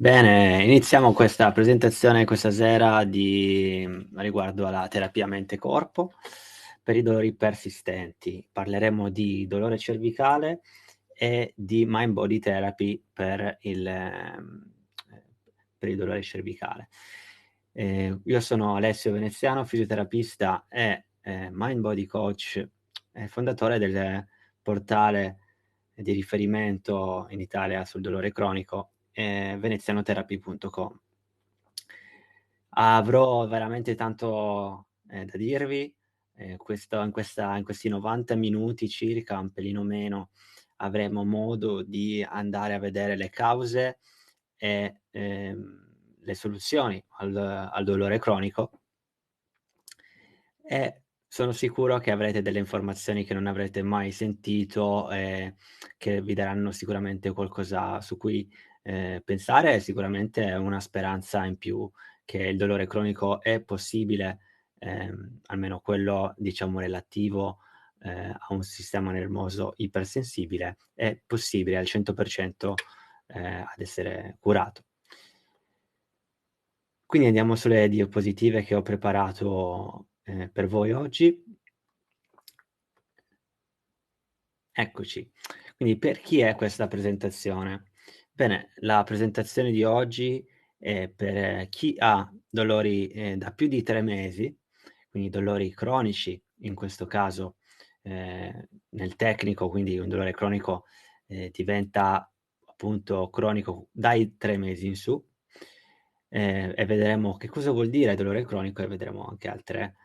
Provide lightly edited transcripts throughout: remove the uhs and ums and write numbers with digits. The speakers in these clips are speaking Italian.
Bene, iniziamo questa presentazione questa sera riguardo alla terapia mente-corpo per i dolori persistenti. Parleremo di dolore cervicale e di mind body therapy per il dolore cervicale. Io sono Alessio Veneziano, fisioterapista e, mind body coach e fondatore del portale di riferimento in Italia sul dolore cronico, venezianotherapy.com. Avrò veramente tanto, da dirvi, in questi 90 minuti circa, un pelino meno, avremo modo di andare a vedere le cause e, le soluzioni al dolore cronico e sono sicuro che avrete delle informazioni che non avrete mai sentito e che vi daranno sicuramente qualcosa su cui, pensare e sicuramente una speranza in più che il dolore cronico è possibile, almeno quello diciamo relativo, a un sistema nervoso ipersensibile, è possibile al 100%, ad essere curato. Quindi andiamo sulle diapositive che ho preparato, per voi oggi. Eccoci. Quindi per chi è questa presentazione? Bene, la presentazione di oggi è per chi ha dolori, da più di 3 mesi, quindi dolori cronici, in questo caso, nel tecnico, quindi un dolore cronico, diventa appunto cronico dai 3 mesi in su, e vedremo che cosa vuol dire dolore cronico e vedremo anche altre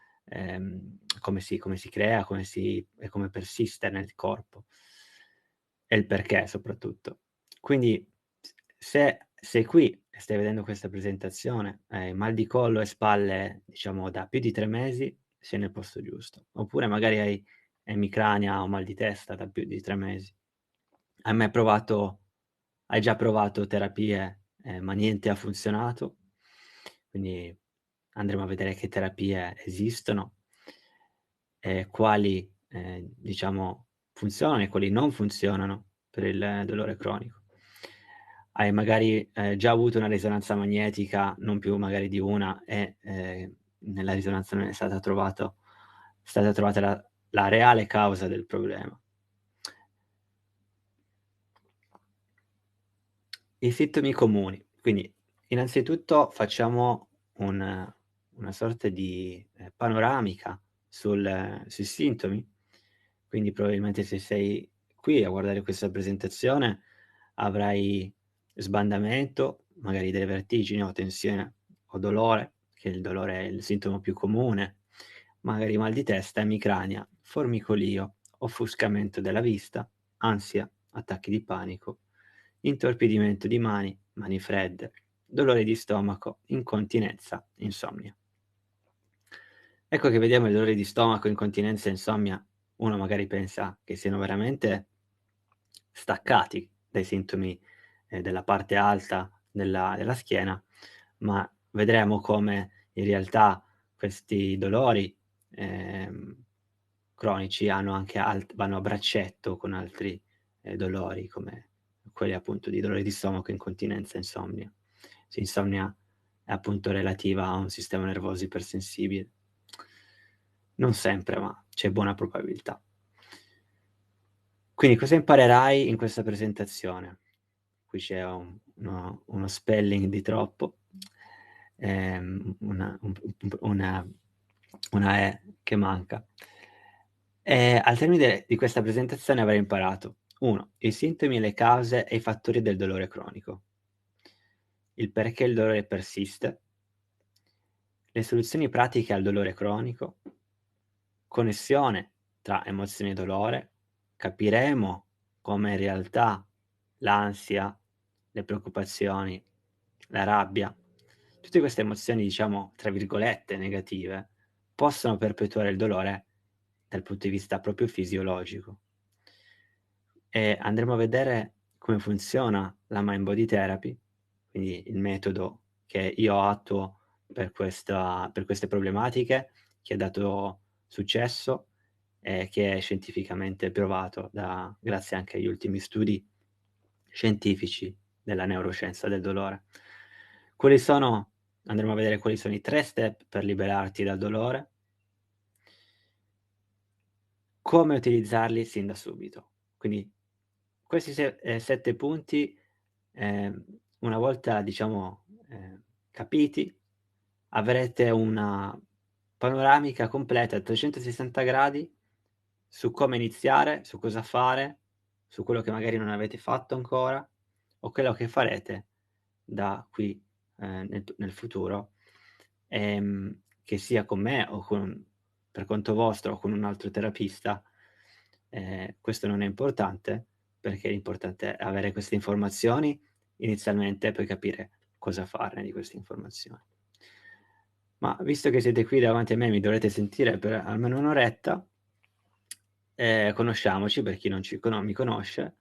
come si crea, come persiste nel corpo e il perché soprattutto. Quindi se sei qui e stai vedendo questa presentazione, hai mal di collo e spalle, diciamo da più di 3 mesi, sei nel posto giusto. Oppure magari hai emicrania o mal di testa da più di 3 mesi. Hai già provato terapie, ma niente ha funzionato? Quindi andremo a vedere che terapie esistono e quali, diciamo funzionano e quali non funzionano per il dolore cronico. Hai magari, già avuto una risonanza magnetica, non più magari di una e, nella risonanza non è stata trovata la reale causa del problema. I sintomi comuni. Quindi innanzitutto facciamo una sorta di, panoramica sui sintomi. Quindi probabilmente se sei qui a guardare questa presentazione avrai sbandamento, magari delle vertigini o tensione o dolore, che il dolore è il sintomo più comune, magari mal di testa, emicrania, formicolio, offuscamento della vista, ansia, attacchi di panico, intorpidimento di mani fredde, dolore di stomaco, incontinenza, insonnia. Ecco che vediamo il dolore di stomaco, incontinenza e insonnia, uno magari pensa che siano veramente staccati dai sintomi, della parte alta della schiena, ma vedremo come in realtà questi dolori, ehm, cronici hanno anche vanno a braccetto con altri, dolori come quelli appunto di dolore di stomaco, incontinenza, insonnia. Insonnia è appunto relativa a un sistema nervoso ipersensibile. Non sempre, ma c'è buona probabilità. Quindi cosa imparerai in questa presentazione? Qui c'è uno spelling di troppo, una E che manca. Al termine di questa presentazione avrai imparato: 1. I sintomi, le cause e i fattori del dolore cronico, il perché il dolore persiste, le soluzioni pratiche al dolore cronico, connessione tra emozione e dolore, capiremo come in realtà l'ansia, le preoccupazioni, la rabbia, tutte queste emozioni diciamo tra virgolette "negative", possono perpetuare il dolore dal punto di vista proprio fisiologico. E andremo a vedere come funziona la mind body therapy, quindi il metodo che io attuo per queste problematiche, che ha dato successo e che è scientificamente provato grazie anche agli ultimi studi scientifici della neuroscienza del dolore. Andremo a vedere quali sono i 3 step per liberarti dal dolore, come utilizzarli sin da subito. Quindi questi 7 punti, una volta diciamo, capiti, avrete una panoramica completa a 360 gradi su come iniziare, su cosa fare, su quello che magari non avete fatto ancora o quello che farete da qui, nel futuro, che sia con me o per conto vostro o con un altro terapista, questo non è importante, perché l'importante è avere queste informazioni inizialmente e poi capire cosa farne di queste informazioni. Ma visto che siete qui davanti a me, mi dovrete sentire per almeno 1 oretta, conosciamoci per chi non mi conosce.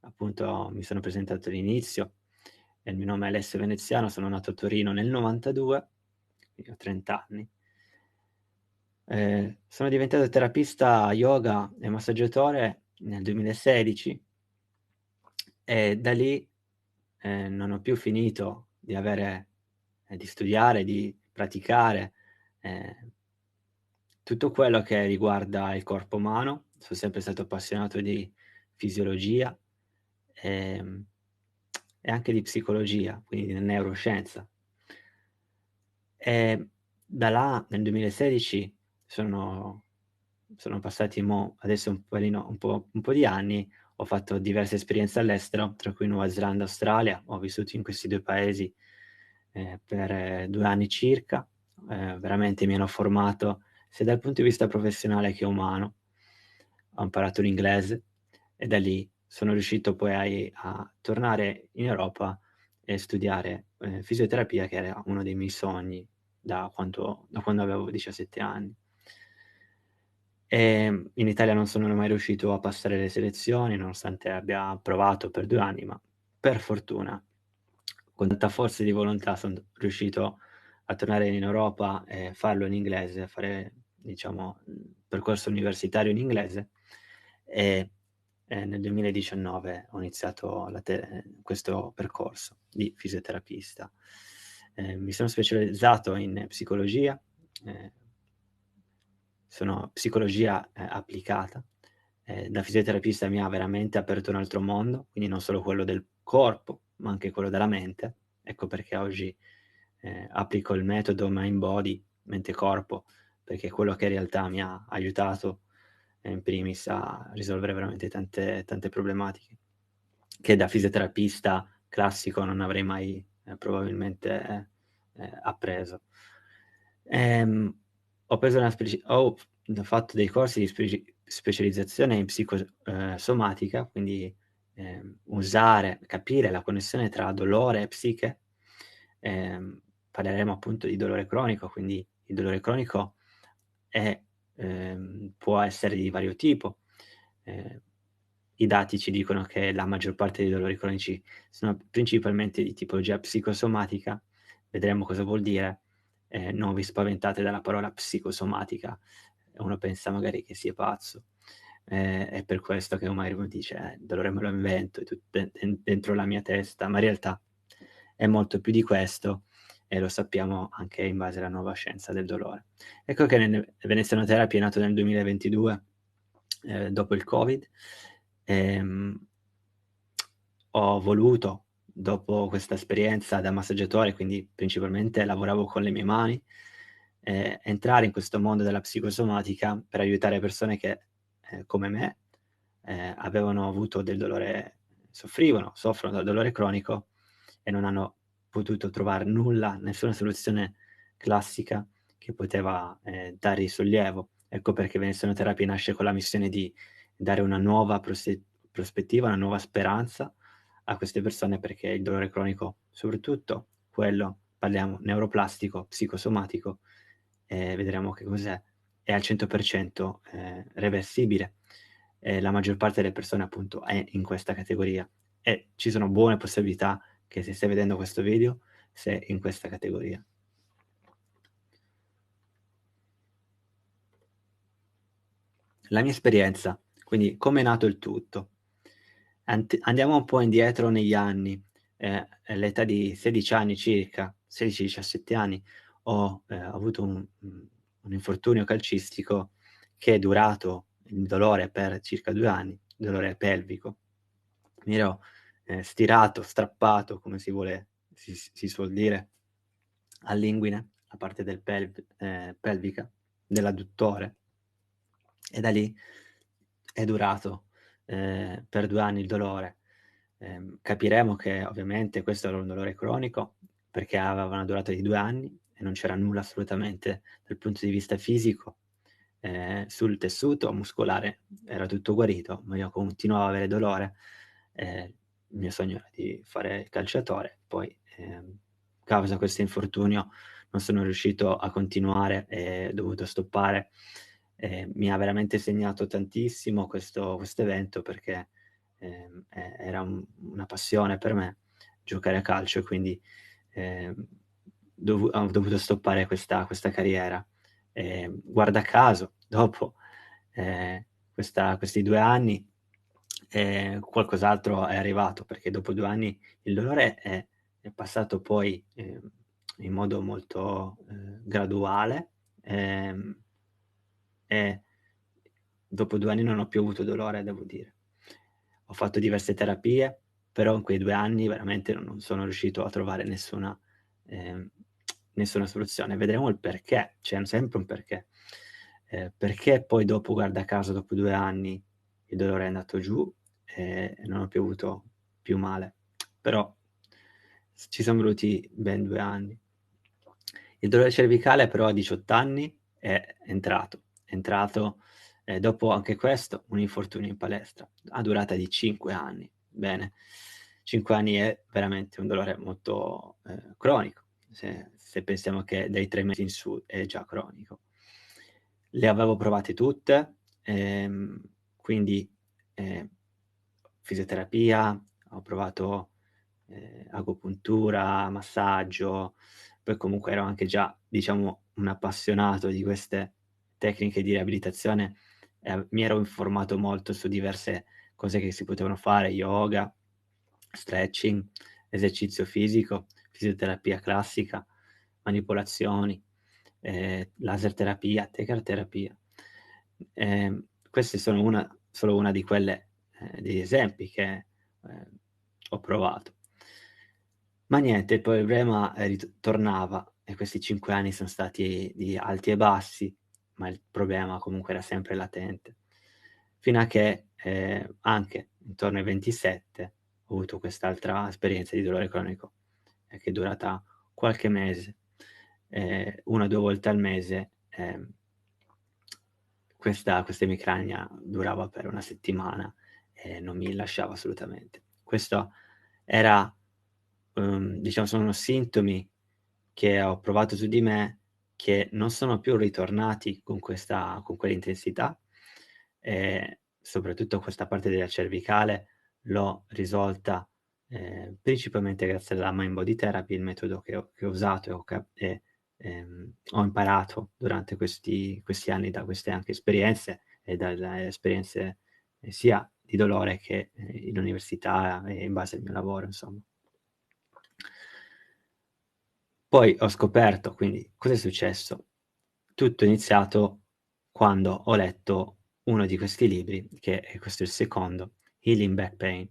Appunto mi sono presentato all'inizio, il mio nome è Alessio Veneziano, sono nato a Torino nel '92, quindi ho 30 anni. Sono diventato terapista yoga e massaggiatore nel 2016 e da lì, non ho più finito di studiare, di praticare, ehm, tutto quello che riguarda il corpo umano. Son sempre stato appassionato di fisiologia, ehm, e anche di psicologia, quindi di neuroscienza. Da là, nel 2016, sono sono passati adesso un po' di anni, ho fatto diverse esperienze all'estero, tra cui Nuova Zelanda, Australia. Ho vissuto in questi 2 paesi, per 2 anni circa. Veramente mi hanno formato sia dal punto di vista professionale che umano. Ho imparato l'inglese e da lì sono riuscito poi a tornare in Europa e studiare, fisioterapia, che era uno dei miei sogni da quando avevo 17 anni. In Italia non sono mai riuscito a passare le selezioni, nonostante abbia provato per 2 anni, ma per fortuna, con tanta forza di volontà, son riuscito a tornare in Europa e farlo in inglese, fare diciamo, percorso universitario in inglese e, nel 2019 ho iniziato questo percorso di fisioterapista. Mi sono specializzato in psicologia, ehm sono psicologia, applicata. Da fisioterapista mi ha veramente aperto un altro mondo, quindi non solo quello del corpo, ma anche quello della mente. Ecco perché oggi, applico il metodo Mind Body, mente corpo, perché è quello che in realtà mi ha aiutato, in primis a risolvere veramente tante problematiche, che da fisioterapista classico non avrei mai, probabilmente, appreso. Ehm, ho preso una speci ho f ho fatto dei corsi di specializzazione in somatica, quindi, capire la connessione tra dolore e psiche. Parleremo appunto di dolore cronico, quindi il dolore cronico è può essere di vario tipo. Ehm, I dati ci dicono che la maggior parte dei dolori cronici sono principalmente di tipologia psicosomatica. Vedremo cosa vuol dire. Non vi spaventate dalla parola psicosomatica. Uno pensa magari che sia pazzo. È per questo che magari uno dice: il dolore me lo invento, è tut dentro la mia testa", ma in realtà è molto più di questo e lo sappiamo anche in base alla nuova scienza del dolore. Ecco che Veneziano Therapy è nato nel 2022, dopo il Covid. Ehm, Ho voluto, dopo questa esperienza da massaggiatore, quindi principalmente lavoravo con le mie mani, entrare in questo mondo della psicosomatica per aiutare persone che, come me, avevano avuto del dolore, soffrono dal dolore cronico e non hanno potuto trovar nulla, nessuna soluzione classica che poteva, dare sollievo. Ecco perché Veneziano Therapy nasce con la missione di dare una nuova prospettiva, una nuova speranza a queste persone, perché il dolore cronico, soprattutto quello, parliamo neuroplastico, psicosomatico, vedremo che cos'è, è al 100%, reversibile e la maggior parte delle persone appunto è in questa categoria e ci sono buone possibilità che se stai vedendo questo video sei in questa categoria. La mia esperienza, quindi come è nato il tutto. Andiamo un po' indietro negli anni. all'età di 16 anni circa, 16, 17 anni, ho avuto un infortunio calcistico che è durato il dolore per circa 2 anni, dolore pelvico. Mi ero, stirato, strappato, come si suol dire, all'inguine, la parte del pelvica, dell'adduttore, e da lì è durato, per 2 anni il dolore. Capiremo che ovviamente questo era un dolore cronico, perché aveva una durata di 2 anni e non c'era nulla assolutamente dal punto di vista fisico, sul tessuto muscolare era tutto guarito, ma io continuavo ad avere dolore. Il mio sogno era di fare il calciatore, poi, causa questo infortunio non sono riuscito a continuare e ho dovuto stoppare. Mi ha veramente segnato tantissimo questo evento perché, era una passione per me giocare a calcio e quindi, ehm, ho dovuto stoppare questa carriera. Guarda caso dopo, questi 2 anni, qualcos'altro è arrivato, perché dopo 2 anni il dolore è passato poi, in modo molto, graduale, e dopo 2 anni non ho più avuto dolore, devo dire. Ho fatto diverse terapie, però in quei 2 anni veramente non sono riuscito a trovare ehm, nessuna soluzione. Vedremo il perché, c'è sempre un perché. Perché poi dopo, guarda caso, dopo 2 anni il dolore è andato giù e non ho più avuto più male. Però ci son voluti ben 2 anni. Il dolore cervicale però a 18 anni è entrato, dopo anche questo un infortunio in palestra, a durata di 5 anni. Bene, 5 anni è veramente un dolore molto, cronico, se pensiamo che dai 3 mesi in su è già cronico. Le avevo provate tutte, quindi, ehm, fisioterapia, ho provato, agopuntura, massaggio, poi comunque ero anche già, diciamo, un appassionato di queste tecniche di riabilitazione e mi ero informato molto su diverse cose che si potevano fare: yoga, stretching, esercizio fisico, fisioterapia classica, manipolazioni, laser terapia, tecarterapia. Queste sono solo una di quelle degli esempi che, ho provato. Ma niente, il problema, tornava e questi 5 anni son stati di alti e bassi, ma il problema comunque era sempre latente. Fino a che, anche intorno ai 27 ho avuto quest'altra esperienza di dolore cronico, che è durata qualche mese. 1 o 2 volte al mese, questa emicrania durava per 1 settimana e non mi lasciava assolutamente. Questo era, diciamo, sono sintomi che ho provato su di me, che non sono più ritornati con quell'intensità, soprattutto questa parte della cervicale l'ho risolta, principalmente grazie alla Mind Body Therapy, il metodo che ho usato ho imparato durante questi anni da queste anche esperienze e dalle esperienze, sia di dolore che, in università e in base al mio lavoro, insomma. Poi ho scoperto quindi cos'è successo? Tutto è iniziato quando ho letto uno di questi libri, che è questo il secondo, Healing Back Pain.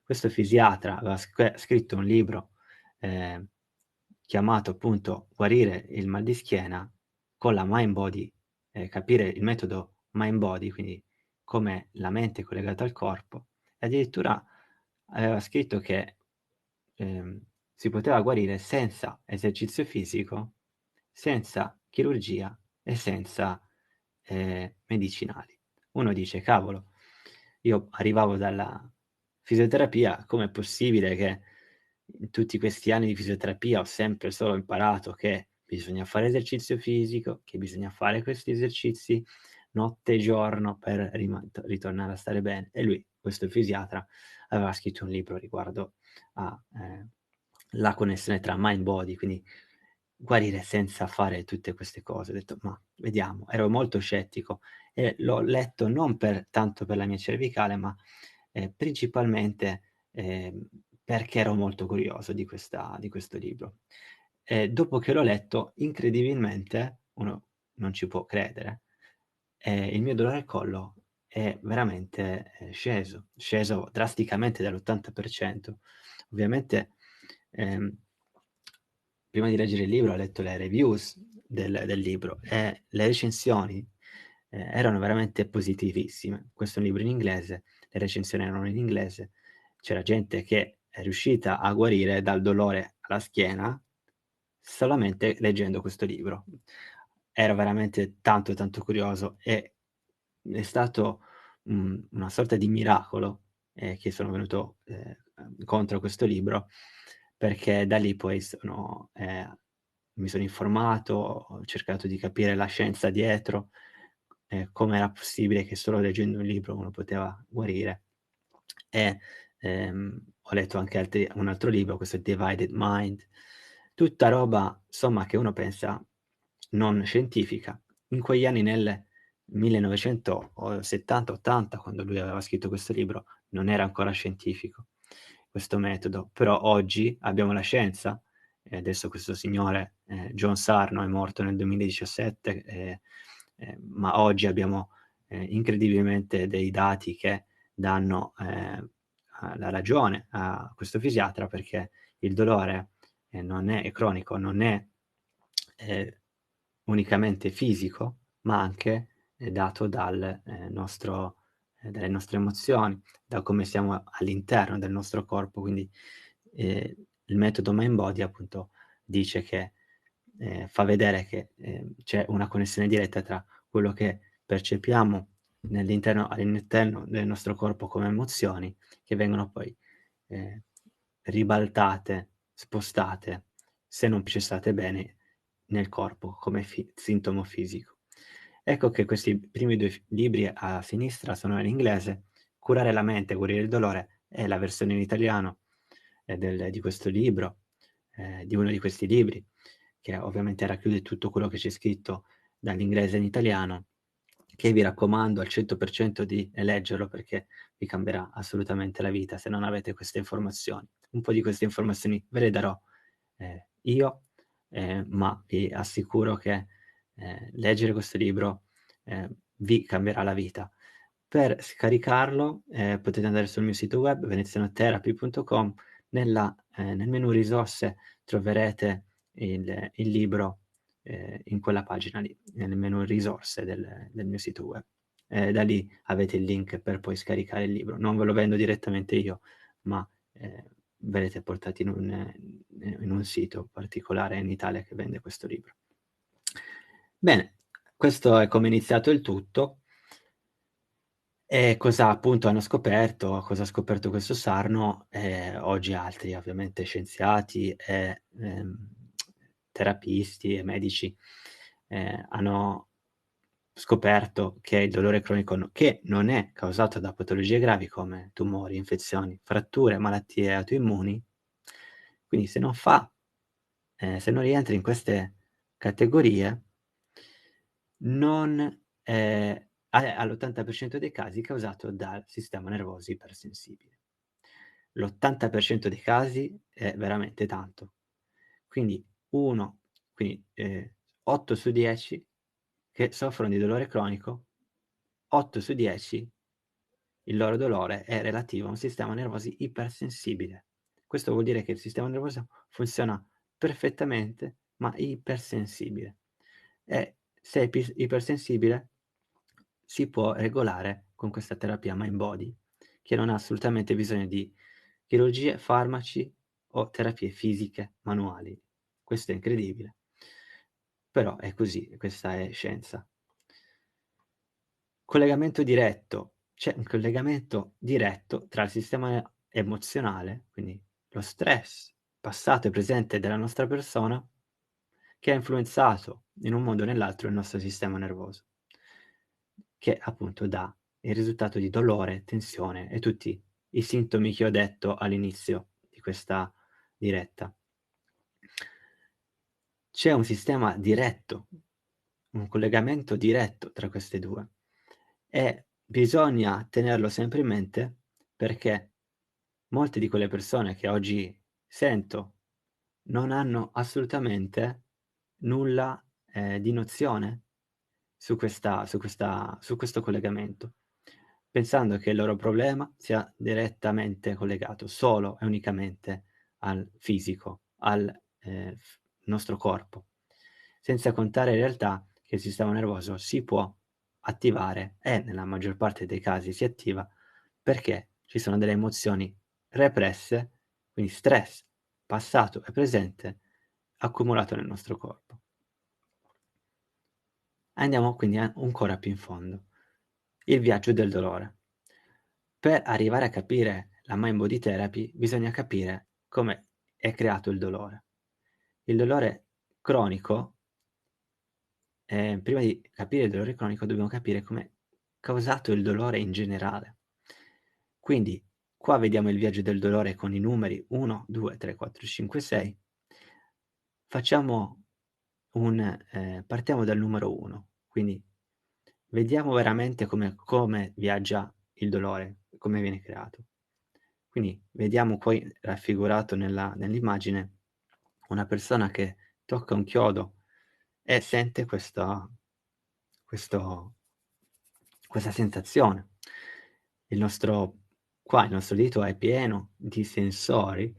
Questo fisiatra aveva scritto un libro, ehm, chiamato appunto "Guarire il mal di schiena con la Mind Body", capire il metodo Mind Body, quindi come la mente è collegata al corpo, e addirittura aveva scritto che, ehm, si poteva guarire senza esercizio fisico, senza chirurgia e senza, medicinali. Uno dice: "Cavolo, io arrivavo dalla fisioterapia, com'è possibile che in tutti questi anni di fisioterapia ho sempre solo imparato che bisogna fare esercizio fisico, che bisogna fare questi esercizi notte e giorno per ritornare a stare bene." E lui, questo fisiatra, aveva scritto un libro riguardo a, la connessione tra mind body, quindi guarire senza fare tutte queste cose. Ho detto: "Ma vediamo." Ero molto scettico e l'ho letto non tanto per la mia cervicale, ma, principalmente, perché ero molto curioso di questo libro. E dopo che l'ho letto, incredibilmente, uno non ci può credere, il mio dolore al collo è veramente, sceso drasticamente dall'80%. Ovviamente, ehm, prima di leggere il libro ho letto le reviews del libro e le recensioni, erano veramente positivissime. Questo è un libro in inglese, le recensioni erano in inglese, c'era gente che è riuscita a guarire dal dolore alla schiena solamente leggendo questo libro. Ero veramente tanto, tanto curioso e è stato, una sorta di miracolo, che sono venuto, incontro a questo libro, perché da lì poi mi sono informato, ho cercato di capire la scienza dietro, com'era possibile che solo leggendo un libro uno poteva guarire. E, ho letto anche altri un altro libro, questo è Divided Mind, tutta roba insomma che uno pensa non scientifica. In quegli anni nel 1970, 80, quando lui aveva scritto questo libro, non era ancora scientifico questo metodo, però oggi abbiamo la scienza e adesso questo signore, John Sarno è morto nel 2017, ma oggi abbiamo, incredibilmente dei dati che danno, la ragione a questo fisiatra perché il dolore, non è cronico, non è, ehm, unicamente fisico, ma anche è dato dalle nostre emozioni, da come siamo all'interno del nostro corpo. Quindi, il metodo Mind Body appunto dice che fa vedere che, c'è una connessione diretta tra quello che percepiamo all'interno del nostro corpo come emozioni, che vengono poi, ehm, ribaltate, spostate, se non processate bene nel corpo come sintomo fisico. Ecco che questi primi 2 libri a sinistra sono in inglese, Curare la mente, guarire il dolore è la versione in italiano, di questo libro, di uno di questi libri, che ovviamente racchiude tutto quello che c'è scritto dall'inglese in italiano, che vi raccomando al 100% di leggerlo perché vi cambierà assolutamente la vita se non avete queste informazioni. Un po' di queste informazioni ve le darò, io, ma vi assicuro che, leggere questo libro, vi cambierà la vita. Per scaricarlo, potete andare sul mio sito web venezianotherapy.com, nel menu risorse troverete il libro, in quella pagina lì, nel menu risorse del mio sito web. Da lì avete il link per poi scaricare il libro. Non ve lo vendo direttamente io, ma, verrete portati in un sito particolare in Italia che vende questo libro. Bene, questo è come è iniziato il tutto. E cosa appunto hanno scoperto, cosa ha scoperto questo Sarno, oggi altri ovviamente scienziati e, terapisti e medici, hanno scoperto che il dolore cronico che non è causato da patologie gravi come tumori, infezioni, fratture, malattie autoimmuni, quindi se non rientri in queste categorie non è all'80% dei casi causato dal sistema nervoso ipersensibile. L'80% dei casi è veramente tanto. Quindi 1 quindi, 8 su 10 che soffrono di dolore cronico, 8 su 10 il loro dolore è relativo a un sistema nervoso ipersensibile. Questo vuol dire che il sistema nervoso funziona perfettamente, ma ipersensibile. E se è ipersensibile si può regolare con questa terapia Mind Body, che non ha assolutamente bisogno di chirurgie, farmaci o terapie fisiche manuali. Questo è incredibile, però è così, questa è scienza. Collegamento diretto. C'è un collegamento diretto tra il sistema emozionale, quindi lo stress passato e presente della nostra persona, che ha influenzato in un modo o nell'altro il nostro sistema nervoso, che appunto dà il risultato di dolore, tensione e tutti i sintomi che ho detto all'inizio di questa diretta. C'è un sistema diretto, un collegamento diretto tra queste 2 e bisogna tenerlo sempre in mente perché molte di quelle persone che oggi sento non hanno assolutamente nulla, di nozione su questo collegamento, pensando che il loro problema sia direttamente collegato solo e unicamente al fisico, al, nostro corpo, senza contare in realtà che il sistema nervoso si può attivare e nella maggior parte dei casi si attiva perché ci sono delle emozioni represse, quindi stress passato e presente accumulato nel nostro corpo. Andiamo quindi ancora più in fondo. Il viaggio del dolore. Per arrivare a capire la Mind Body Therapy bisogna capire come è creato il dolore. Il dolore cronico, prima di capire il dolore cronico dobbiamo capire com'è causato il dolore in generale. Quindi qua vediamo il viaggio del dolore con i numeri 1, 2, 3, 4, 5, 6. Facciamo partiamo dal numero 1, quindi vediamo veramente come viaggia il dolore, come viene creato. Quindi vediamo poi raffigurato nell'immagine una persona che tocca un chiodo e sente questo questa sensazione. Il nostro dito è pieno di sensori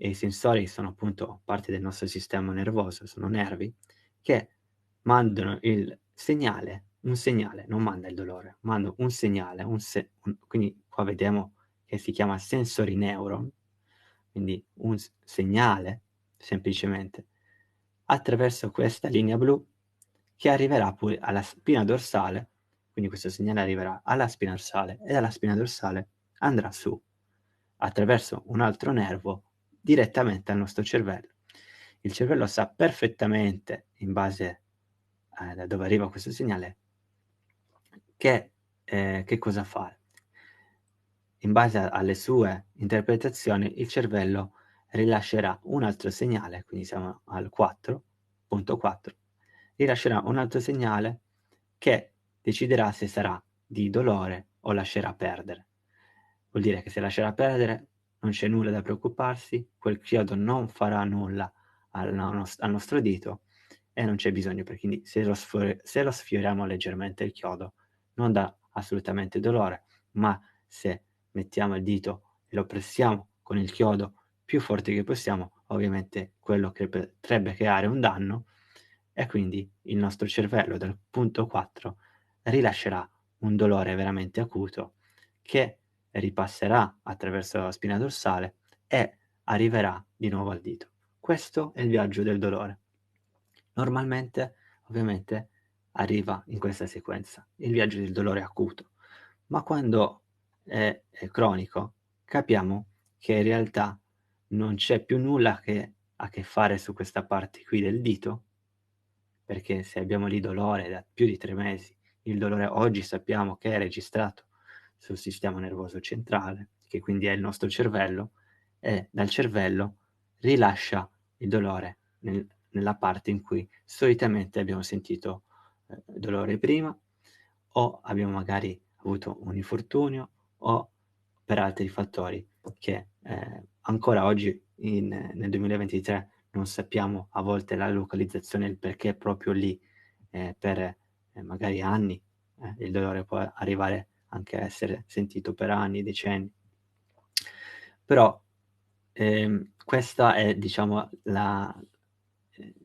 e i sensori sono appunto parte del nostro sistema nervoso, sono nervi che mandano il segnale un segnale, non manda il dolore, manda un segnale, quindi qua vediamo che si chiama sensory neuron, quindi un segnale semplicemente, attraverso questa linea blu che arriverà poi alla spina dorsale, quindi questo segnale arriverà alla spina dorsale e dalla spina dorsale andrà su, attraverso un altro nervo, direttamente al nostro cervello. Il cervello sa perfettamente, in base da dove arriva questo segnale, che cosa fare. In base alle sue interpretazioni, il cervello rilascerà un altro segnale, quindi siamo al 4.4, rilascerà un altro segnale che deciderà se sarà di dolore o lascerà perdere. Vuol dire che se lascerà perdere non c'è nulla da preoccuparsi, quel chiodo non farà nulla al nostro dito e non c'è bisogno perché quindi se lo sfioriamo leggermente il chiodo non dà assolutamente dolore, ma se mettiamo il dito e lo pressiamo con il chiodo più forte che possiamo, ovviamente quello che potrebbe creare un danno e quindi il nostro cervello dal punto 4 rilascerà un dolore veramente acuto che ripasserà attraverso la spina dorsale e arriverà di nuovo al dito. Questo è il viaggio del dolore. Normalmente, ovviamente, arriva in questa sequenza, il viaggio del dolore acuto, ma quando è cronico capiamo che in realtà non c'è più nulla che ha a che fare su questa parte qui del dito, perché se abbiamo lì dolore da più di 3 mesi, il dolore oggi sappiamo che è registrato sul sistema nervoso centrale, che quindi è il nostro cervello, e dal cervello rilascia il dolore nella parte in cui solitamente abbiamo sentito, dolore prima o abbiamo magari avuto un infortunio o per altri fattori che, ancora oggi nel 2023 non sappiamo a volte la localizzazione e il perché proprio lì, per, magari anni, il dolore può arrivare anche a essere sentito per anni, decenni. Però, questa è diciamo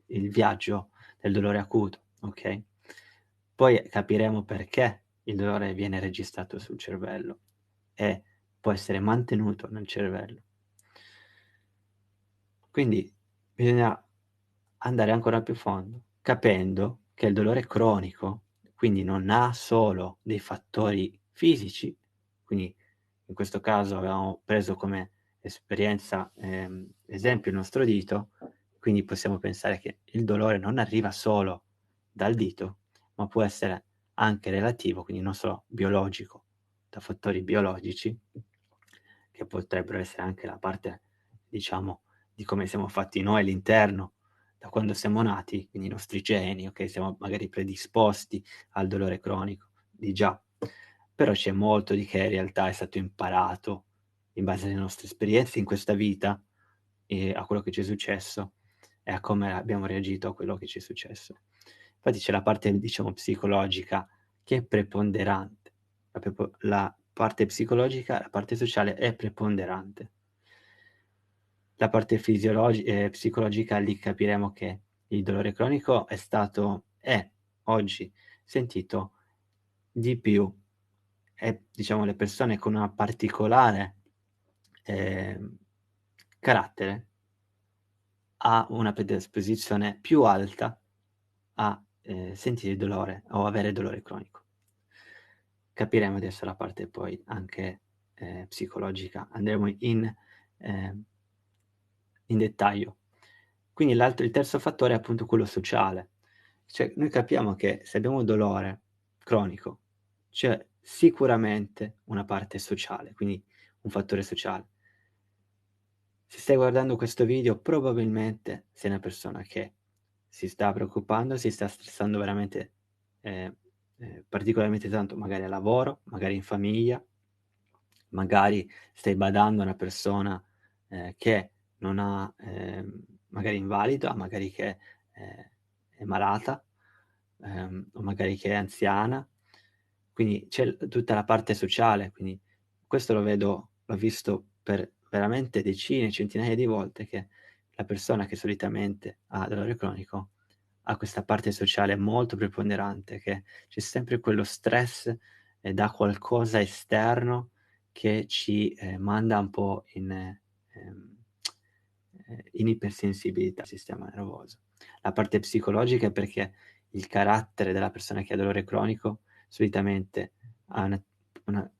il viaggio del dolore acuto, okay, poi capiremo perché il dolore viene registrato sul cervello e può essere mantenuto nel cervello. Quindi bisogna andare ancora più a fondo, capendo che il dolore cronico, quindi non ha solo dei fattori fisici, quindi in questo caso avevamo preso come esperienza, esempio il nostro dito, quindi possiamo pensare che il dolore non arriva solo dal dito, ma può essere anche relativo, quindi non solo biologico, da fattori biologici, che potrebbero essere anche la parte, diciamo, di come siamo fatti noi all'interno, da quando siamo nati, quindi i nostri geni, okay, siamo magari predisposti al dolore cronico, di già. Però c'è molto di che in realtà è stato imparato in base alle nostre esperienze in questa vita e a quello che ci è successo e a come abbiamo reagito a quello che ci è successo. Infatti c'è la parte, diciamo, psicologica che è preponderante. La parte psicologica, la parte sociale è preponderante. La parte psicologica, lì capiremo che il dolore cronico è oggi sentito di più e, diciamo, le persone con una particolare, ehm, carattere ha una predisposizione più alta a, sentire dolore o avere dolore cronico. Capiremo adesso la parte poi anche, psicologica, andremo ehm, in dettaglio. Quindi il terzo fattore è appunto quello sociale. Cioè, noi capiamo che se abbiamo dolore cronico, c'è sicuramente una parte sociale, quindi un fattore sociale. Se stai guardando questo video probabilmente sei una persona che si sta preoccupando, si sta stressando veramente, ehm, particolarmente tanto magari al lavoro, magari in famiglia, magari stai badando a una persona, che non ha magari invalida, magari che, ehm, è malata, o magari che è anziana. Quindi c'è tutta la parte sociale, quindi questo l'ho visto per veramente decine, centinaia di volte che la persona che solitamente ha dolore cronico ha questa parte sociale molto preponderante, che c'è sempre quello stress, da qualcosa esterno che ci, manda un po' in ipersensibilità al sistema nervoso. La parte psicologica è perché il carattere della persona che ha dolore cronico solitamente ha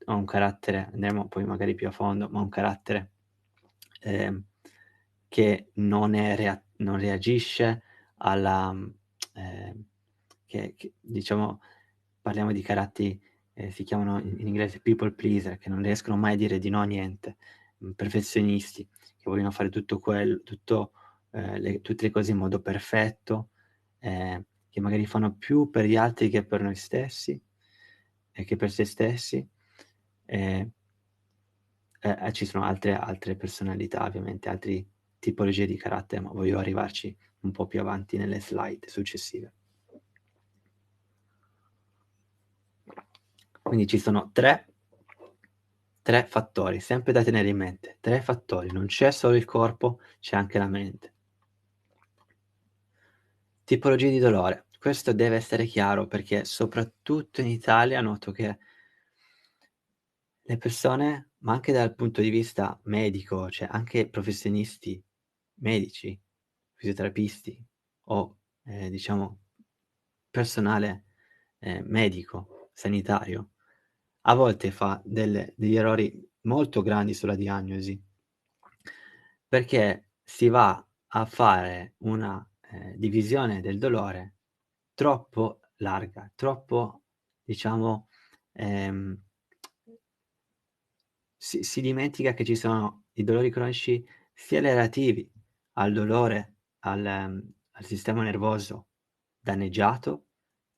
un carattere, andremo poi magari più a fondo, ma un carattere, ehm, che non reagisce alla che diciamo parliamo di caratti, si chiamano in inglese people pleaser, che non riescono mai a dire di no a niente, perfezionisti, che vogliono fare tutte le cose in modo perfetto, che magari fanno più per gli altri che per noi stessi e che per se stessi. Ehm, ci sono altre personalità ovviamente, altri tipologie di carattere, ma voglio arrivarci un po' più avanti nelle slide successive. Quindi ci sono 3 fattori, sempre da tenere in mente, 3 fattori, non c'è solo il corpo, c'è anche la mente. Tipologie di dolore. Questo deve essere chiaro perché soprattutto in Italia noto che le persone, ma anche dal punto di vista medico, cioè anche professionisti medici, fisioterapisti o, diciamo personale, medico, sanitario, a volte fa degli errori molto grandi sulla diagnosi, perché si va a fare una, divisione del dolore troppo larga, troppo diciamo, ehm, si dimentica che ci sono i dolori cronici sia relativi al dolore al sistema nervoso danneggiato,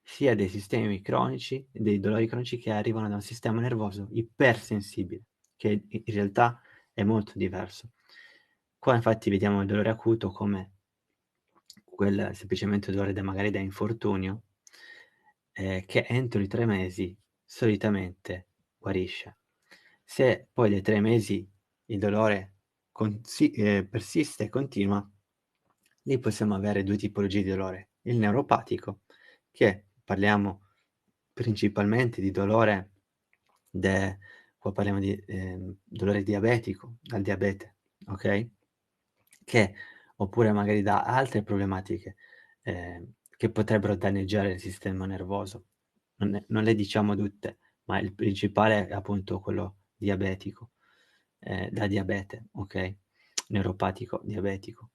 sia dei sistemi cronici dei dolori cronici che arrivano da un sistema nervoso ipersensibile, che in realtà è molto diverso. Qua infatti vediamo il dolore acuto come quel semplicemente dolore magari da infortunio, che entro i 3 mesi solitamente guarisce. Se poi dai 3 mesi il dolore persiste e continua, lì possiamo avere 2 tipologie di dolore: il neuropatico, che parliamo principalmente di dolore de qua parliamo di, dolore diabetico, dal diabete, okay, che oppure magari da altre problematiche, che potrebbero danneggiare il sistema nervoso. Non le diciamo tutte, ma il principale è appunto quello diabetico, da diabete, okay, neuropatico diabetico.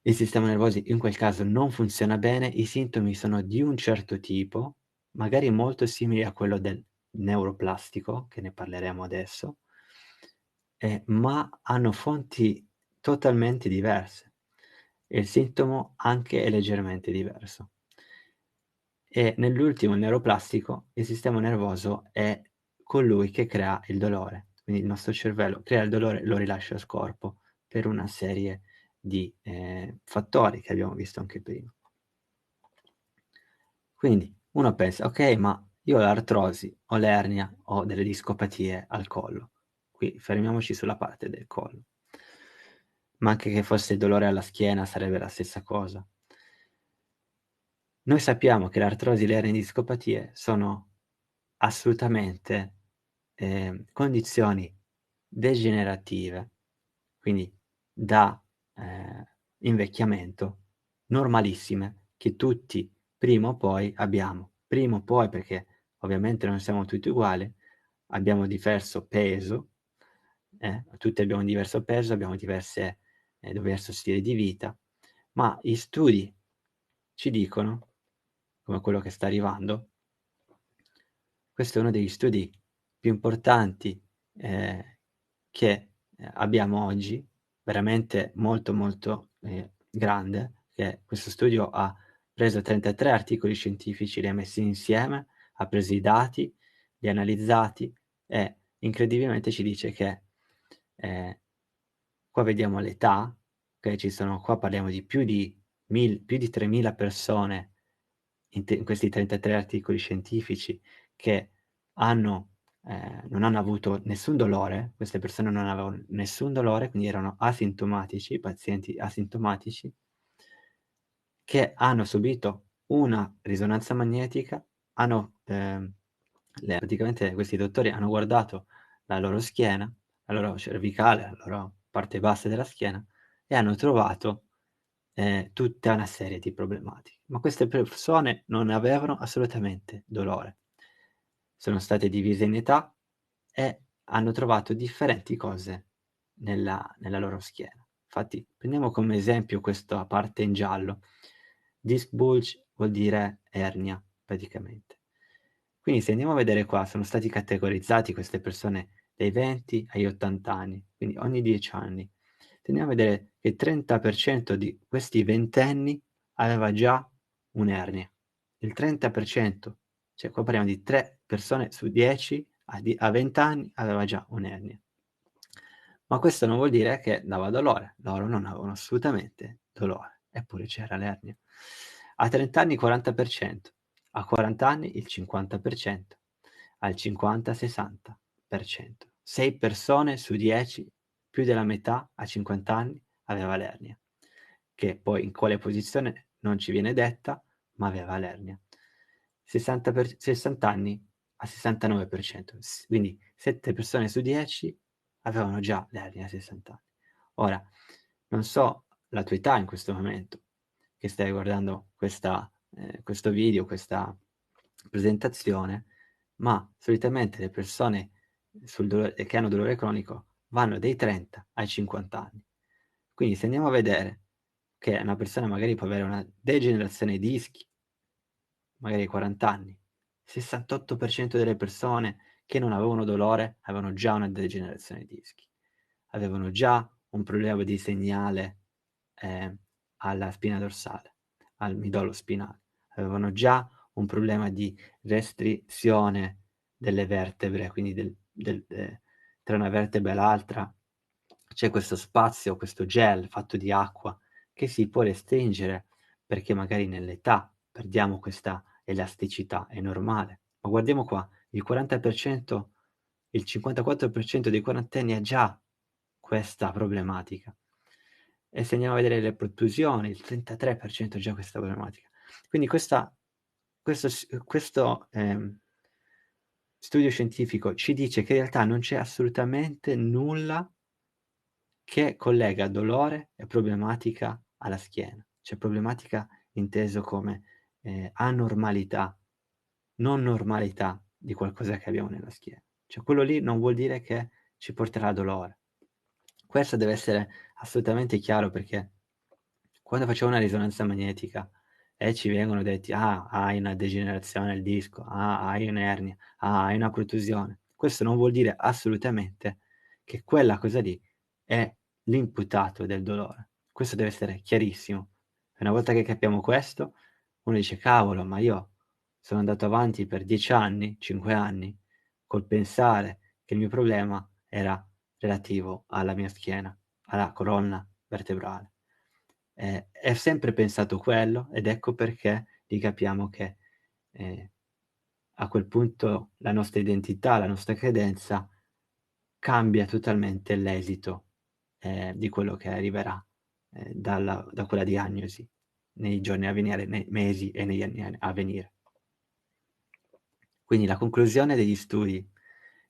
Il sistema nervoso in quel caso non funziona bene, i sintomi sono di un certo tipo, magari molto simili a quello del neuroplastico, che ne parleremo adesso, ma hanno fonti totalmente diverse e il sintomo anche è leggermente diverso. E nell'ultimo, il neuroplastico, il sistema nervoso è colui che crea il dolore, quindi il nostro cervello crea il dolore, lo rilascia al corpo per una serie di, fattori che abbiamo visto anche prima. Quindi uno pensa: "Okay, ma io ho l'artrosi, ho l'ernia, ho delle discopatie al collo". Qui fermiamoci sulla parte del collo. Ma anche che fosse il dolore alla schiena sarebbe la stessa cosa. Noi sappiamo che l'artrosi e le ernie discopatie sono assolutamente, condizioni degenerative, quindi da, ehm, invecchiamento, normalissime, che tutti prima o poi abbiamo. Prima o poi perché ovviamente non siamo tutti uguali, abbiamo diverso peso, tutti abbiamo un diverso peso, abbiamo diverse diverso stile di vita, ma gli studi ci dicono, come quello che sta arrivando, questo è uno degli studi più importanti, ehm, che, abbiamo oggi, veramente molto, molto, grande, che questo studio ha preso 33 articoli scientifici, li ha messi insieme, ha preso i dati, li ha analizzati e incredibilmente ci dice che, ehm, qua vediamo l'età, okay, ci sono qua parliamo di più di 3000 persone in questi 33 articoli scientifici che hanno non hanno avuto nessun dolore, queste persone non avevano nessun dolore, quindi erano asintomatici, pazienti asintomatici, che hanno subito una risonanza magnetica, hanno le praticamente questi dottori hanno guardato la loro schiena, la loro cervicale, la loro parte bassa della schiena e hanno trovato, tutta una serie di problematiche. Ma queste persone non avevano assolutamente dolore. Sono state divise in età e hanno trovato differenti cose nella loro schiena. Infatti prendiamo come esempio questa parte in giallo. Disc bulge vuol dire ernia praticamente. Quindi se andiamo a vedere qua, sono stati categorizzati queste persone dai 20 agli 80 anni, quindi ogni 10 anni. Tendiamo a vedere che il 30% di questi ventenni aveva già un'ernia. Il 30%, cioè qua parliamo di 3 persone su 10 a 20 anni aveva già un'ernia. Ma questo non vuol dire che dava dolore, loro non avevano assolutamente dolore, eppure c'era l'ernia. A 30 anni il 40%, a 40 anni il 50%, al 50 60%. 6 persone su 10, più della metà a 50 anni aveva l'ernia, che poi in quale posizione non ci viene detta, ma aveva l'ernia. 60 anni a 69%, quindi 7 persone su 10 avevano già l'ernia a 60 anni. Ora, non so la tua età in questo momento, che stai guardando questo video, questa presentazione, ma solitamente le persone che hanno dolore cronico vanno dai 30 ai 50 anni. Quindi se andiamo a vedere che una persona magari può avere una degenerazione ai dischi, magari ai 40 anni, 68% delle persone che non avevano dolore avevano già una degenerazione ai dischi, avevano già un problema di segnale, ehm, alla spina dorsale, al midollo spinale, avevano già un problema di restrizione delle vertebre, quindi tra una vertebra e l'altra c'è questo spazio, questo gel fatto di acqua che si può restringere perché magari nell'età perdiamo questa elasticità, è normale. Ma guardiamo qua, il 40%, il 54% dei quarantenni ha già questa problematica. E se andiamo a vedere le protrusioni, il 33% ha già questa problematica. Quindi questo studio scientifico ci dice che in realtà non c'è assolutamente nulla che collega dolore e problematica alla schiena. Cioè problematica inteso come, anormalità, non normalità di qualcosa che abbiamo nella schiena. Cioè quello lì non vuol dire che ci porterà dolore. Questo deve essere assolutamente chiaro perché quando facciamo una risonanza magnetica e ci vengono detti: "Ah, hai una degenerazione al disco, ah, hai un'ernia, ah, hai una protusione." Questo non vuol dire assolutamente che quella cosa lì è l'imputato del dolore. Questo deve essere chiarissimo. E una volta che capiamo questo, uno dice: "Cavolo, ma io sono andato avanti per 10 anni, 5 anni, col pensare che il mio problema era relativo alla mia schiena, alla colonna vertebrale. E ho sempre pensato quello ed ecco perché lì capiamo che, ehm, a quel punto la nostra identità, la nostra credenza cambia totalmente l'esito, di quello che arriverà, da quella diagnosi nei giorni a venire, nei mesi e negli anni a venire. Quindi la conclusione degli studi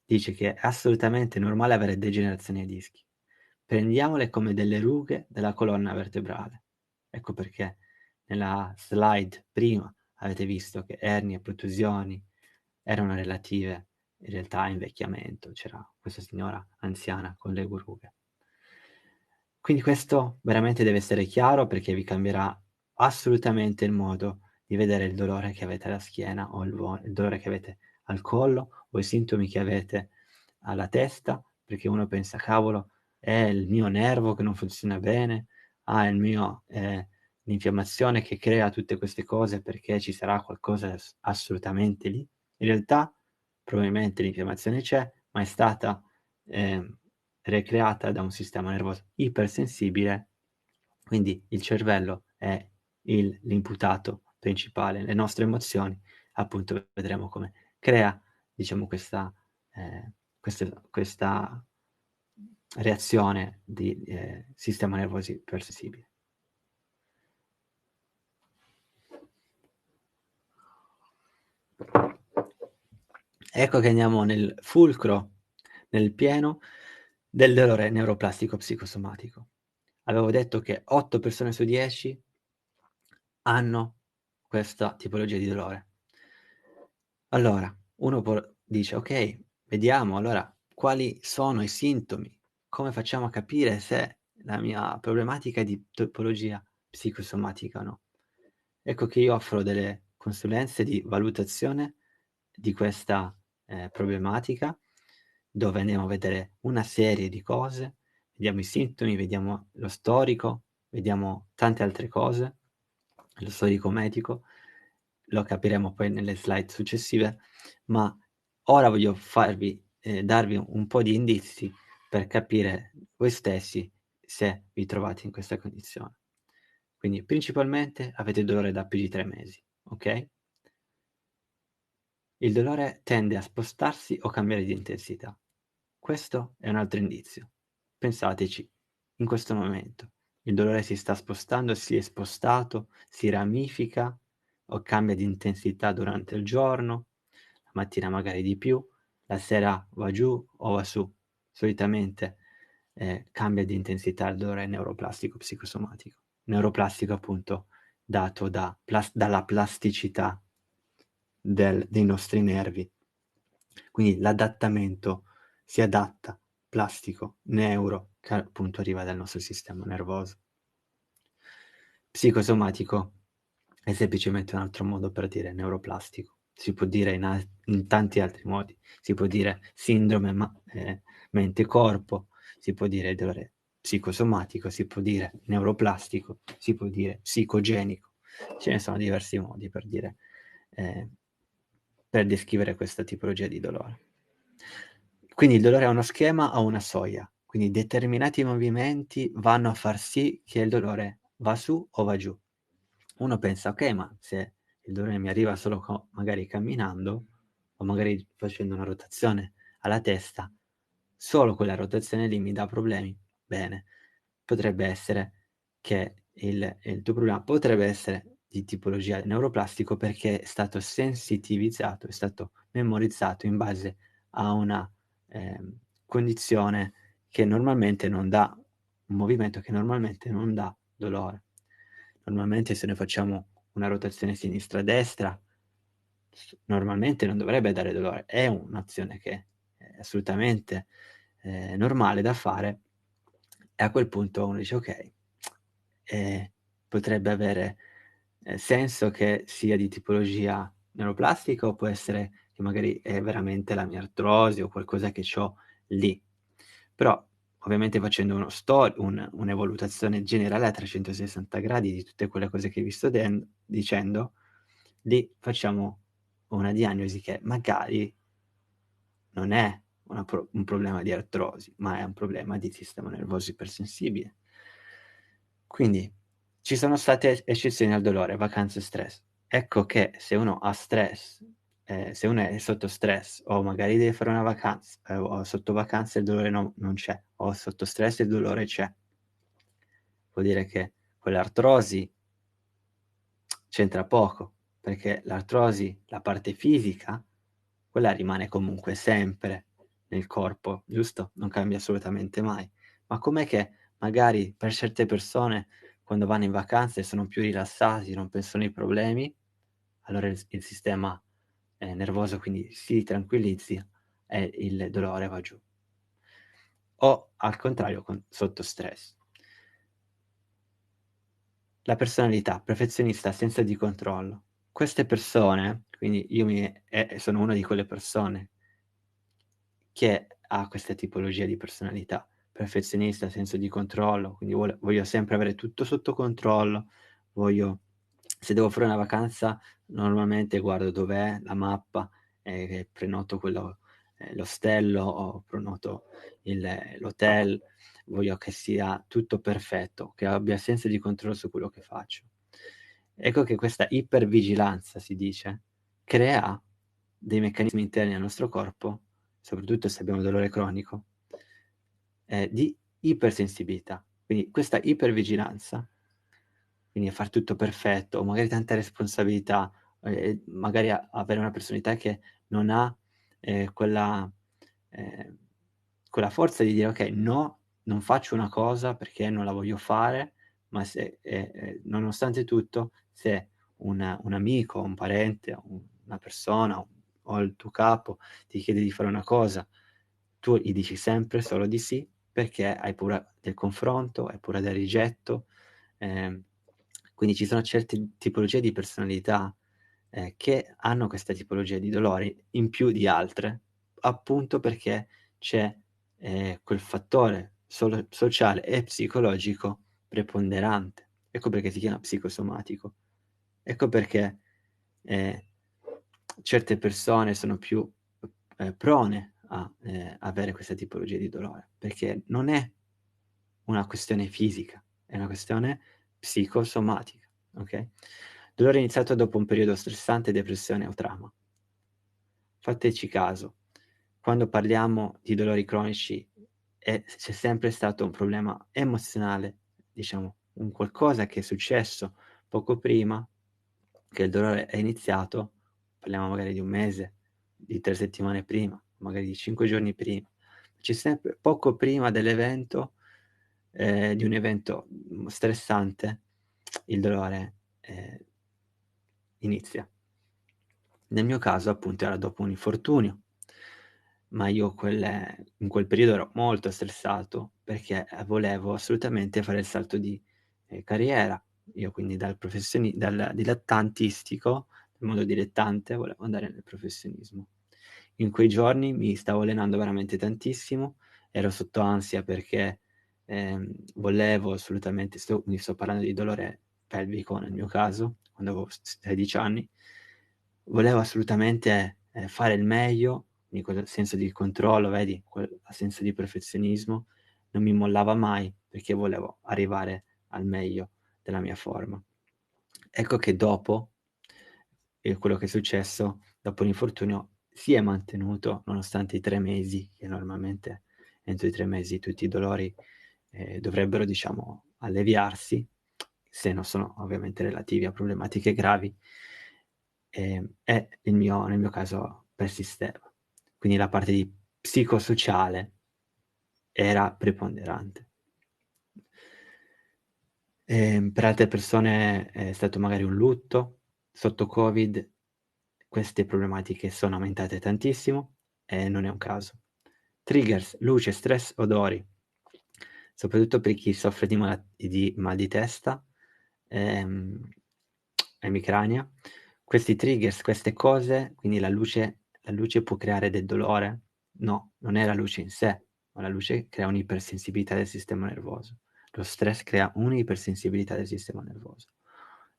dice che è assolutamente normale avere degenerazione ai dischi. Prendiamole come delle rughe della colonna vertebrale. Ecco perché nella slide prima avete visto che ernie e protusioni erano relative in realtà a invecchiamento, c'era questa signora anziana con le rughe. Quindi questo veramente deve essere chiaro perché vi cambierà assolutamente il modo di vedere il dolore che avete alla schiena o il dolore che avete al collo o i sintomi che avete alla testa, perché uno pensa: "Cavolo, è il mio nervo che non funziona bene, è il mio l'infiammazione che crea tutte queste cose perché ci sarà qualcosa assolutamente lì". In realtà probabilmente l'infiammazione c'è, ma è stata, ehm, recreata da un sistema nervoso ipersensibile, quindi il cervello è l'imputato principale. Le nostre emozioni, appunto, vedremo come crea, diciamo, questa reazione di, sistema nervoso ipersensibile. Ecco che andiamo nel fulcro, nel pieno del dolore neuroplastico psicosomatico. Avevo detto che 8 persone su 10 hanno questa tipologia di dolore. Allora, uno può dice: "Okay, vediamo allora quali sono i sintomi, come facciamo a capire se la mia problematica è di tipologia psicosomatica o no?" Ecco che io offro delle consulenze di valutazione di questa, problematica, dove andiamo a vedere una serie di cose, vediamo i sintomi, vediamo lo storico, vediamo tante altre cose, lo storico medico, lo capiremo poi nelle slide successive, ma ora voglio darvi un po' di indizi per capire voi stessi se vi trovate in questa condizione. Quindi principalmente avete dolore da più di 3 mesi, okay? Il dolore tende a spostarsi o cambiare di intensità. Questo è un altro indizio. Pensateci, in questo momento il dolore si sta spostando, si è spostato, si ramifica o cambia di intensità durante il giorno, la mattina magari di più, la sera va giù o va su. Solitamente, cambia di intensità il dolore neuroplastico psicosomatico. Neuroplastico appunto dato dalla plasticità dei nostri nervi. Quindi l'adattamento si adatta, plastico, neuro, che appunto arriva dal nostro sistema nervoso. Psicosomatico è semplicemente un altro modo per dire neuroplastico. Si può dire in tanti altri modi. Si può dire sindrome mente-corpo, si può dire dolore psicosomatico, si può dire neuroplastico, si può dire psicogenico. Ce ne sono diversi modi ehm, per descrivere questa tipologia di dolore. Quindi il dolore ha uno schema, ha una soglia, quindi determinati movimenti vanno a far sì che il dolore va su o va giù. Uno pensa: "Okay, ma se il dolore mi arriva solo magari camminando o magari facendo una rotazione alla testa, solo quella rotazione lì mi dà problemi." Bene, potrebbe essere che il tuo problema potrebbe essere di tipologia neuroplastico perché è stato sensitivizzato, è stato memorizzato in base a una, condizione che normalmente non dà un movimento che normalmente non dà dolore. Normalmente se noi facciamo una rotazione sinistra-destra, normalmente non dovrebbe dare dolore. È un'azione che è assolutamente, normale da fare e a quel punto uno dice: "Okay, ehm, potrebbe avere, senso che sia di tipologia neuroplastica o può essere che magari è veramente la mia artrosi o qualcosa che c'ho lì." Però ovviamente facendo una valutazione generale a 360 gradi di tutte quelle cose che vi sto dicendo, lì facciamo una diagnosi che magari non è un problema di artrosi, ma è un problema di sistema nervoso ipersensibile. Quindi ci sono state eccezioni al dolore, vacanze e stress. Ecco che se uno ha stress, se uno è sotto stress o magari deve fare una vacanza, o sotto vacanza il dolore non c'è, o sotto stress il dolore c'è, vuol dire che quell'artrosi c'entra poco, perché l'artrosi, la parte fisica, quella rimane comunque sempre nel corpo, giusto? Non cambia assolutamente mai. Ma com'è che magari per certe persone quando vanno in vacanza e sono più rilassati, non pensano ai problemi, allora il sistema, nervoso quindi si tranquillizzi e il dolore va giù. O al contrario sotto stress. La personalità, perfezionista, senza di controllo. Queste persone, quindi io sono una di quelle persone che ha questa tipologia di personalità, perfezionista, senso di controllo, quindi voglio sempre avere tutto sotto controllo, voglio se devo fare una vacanza normalmente guardo dov'è la mappa, prenoto l'ostello o prenoto l'hotel, voglio che sia tutto perfetto, che abbia senso di controllo su quello che faccio. Ecco che questa ipervigilanza, si dice, crea dei meccanismi interni al nostro corpo, soprattutto se abbiamo dolore cronico, di ipersensibilità. Quindi questa ipervigilanza, quindi a far tutto perfetto, o magari tanta responsabilità, magari avere una personalità che non ha, quella ehm, quella forza di dire: "Okay, no, non faccio una cosa perché non la voglio fare", ma se nonostante tutto, se un amico, un parente, una persona o il tuo capo ti chiede di fare una cosa, tu gli dici sempre solo di sì, perché hai paura del confronto, hai paura del rigetto, ehm, quindi ci sono certe tipologie di personalità, che hanno questa tipologia di dolori in più di altre, appunto perché c'è, quel fattore sociale e psicologico preponderante. Ecco perché si chiama psicosomatico. Ecco perché, ehm, certe persone sono più, prone a, avere questa tipologia di dolore, perché non è una questione fisica, è una questione psicosomatica, okay? Dolore iniziato dopo un periodo stressante, depressione o trauma. Fateci caso, quando parliamo di dolori cronici c'è sempre stato un problema emozionale, diciamo, un qualcosa che è successo poco prima che il dolore è iniziato, parliamo magari di 1 mese, di 3 settimane prima, magari di 5 giorni prima. C'è sempre poco prima dell'evento, di un evento, stressante, il dolore, inizia. Nel mio caso appunto era dopo un infortunio, ma io in quel periodo ero molto stressato perché, volevo assolutamente fare il salto di, carriera. Io quindi dal dilettantistico, nel mondo dilettante, volevo andare nel professionismo. In quei giorni mi stavo allenando veramente tantissimo, ero sotto ansia perché, volevo assolutamente quindi sto parlando di dolore pelvico nel mio caso, quando avevo 16 anni, volevo assolutamente, fare il meglio, quindi quel senso di controllo, vedi, quel senso di perfezionismo, non mi mollava mai perché volevo arrivare al meglio della mia forma. Ecco che dopo, quello che è successo, dopo l'infortunio, si è mantenuto nonostante i 3 mesi, che normalmente entro i 3 mesi tutti i dolori, dovrebbero diciamo alleviarsi, se non sono ovviamente relativi a problematiche gravi, e nel mio caso persisteva. Quindi la parte di psicosociale era preponderante. Per altre persone è stato magari un lutto, sotto Covid queste problematiche sono aumentate tantissimo e non è un caso. Triggers: luce, stress, odori. Soprattutto per chi soffre di mal di testa, ehm, emicrania. Questi triggers, queste cose, quindi la luce può creare del dolore? No, non è la luce in sé, ma la luce crea un'ipersensibilità del sistema nervoso. Lo stress crea un'ipersensibilità del sistema nervoso.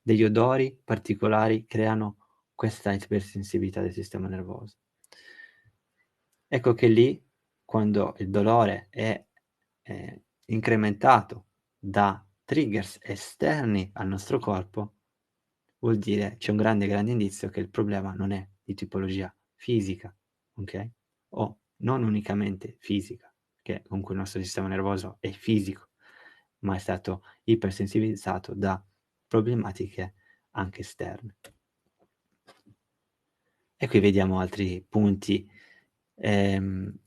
Degli odori particolari creano questa ipersensibilità del sistema nervoso. Ecco che lì quando il dolore è incrementato da triggers esterni al nostro corpo, vuol dire c'è un grande, grande indizio che il problema non è di tipologia fisica, okay, o non unicamente fisica, che comunque il nostro sistema nervoso è fisico, ma è stato ipersensibilizzato da problematiche anche esterne. E qui vediamo altri punti, ehm,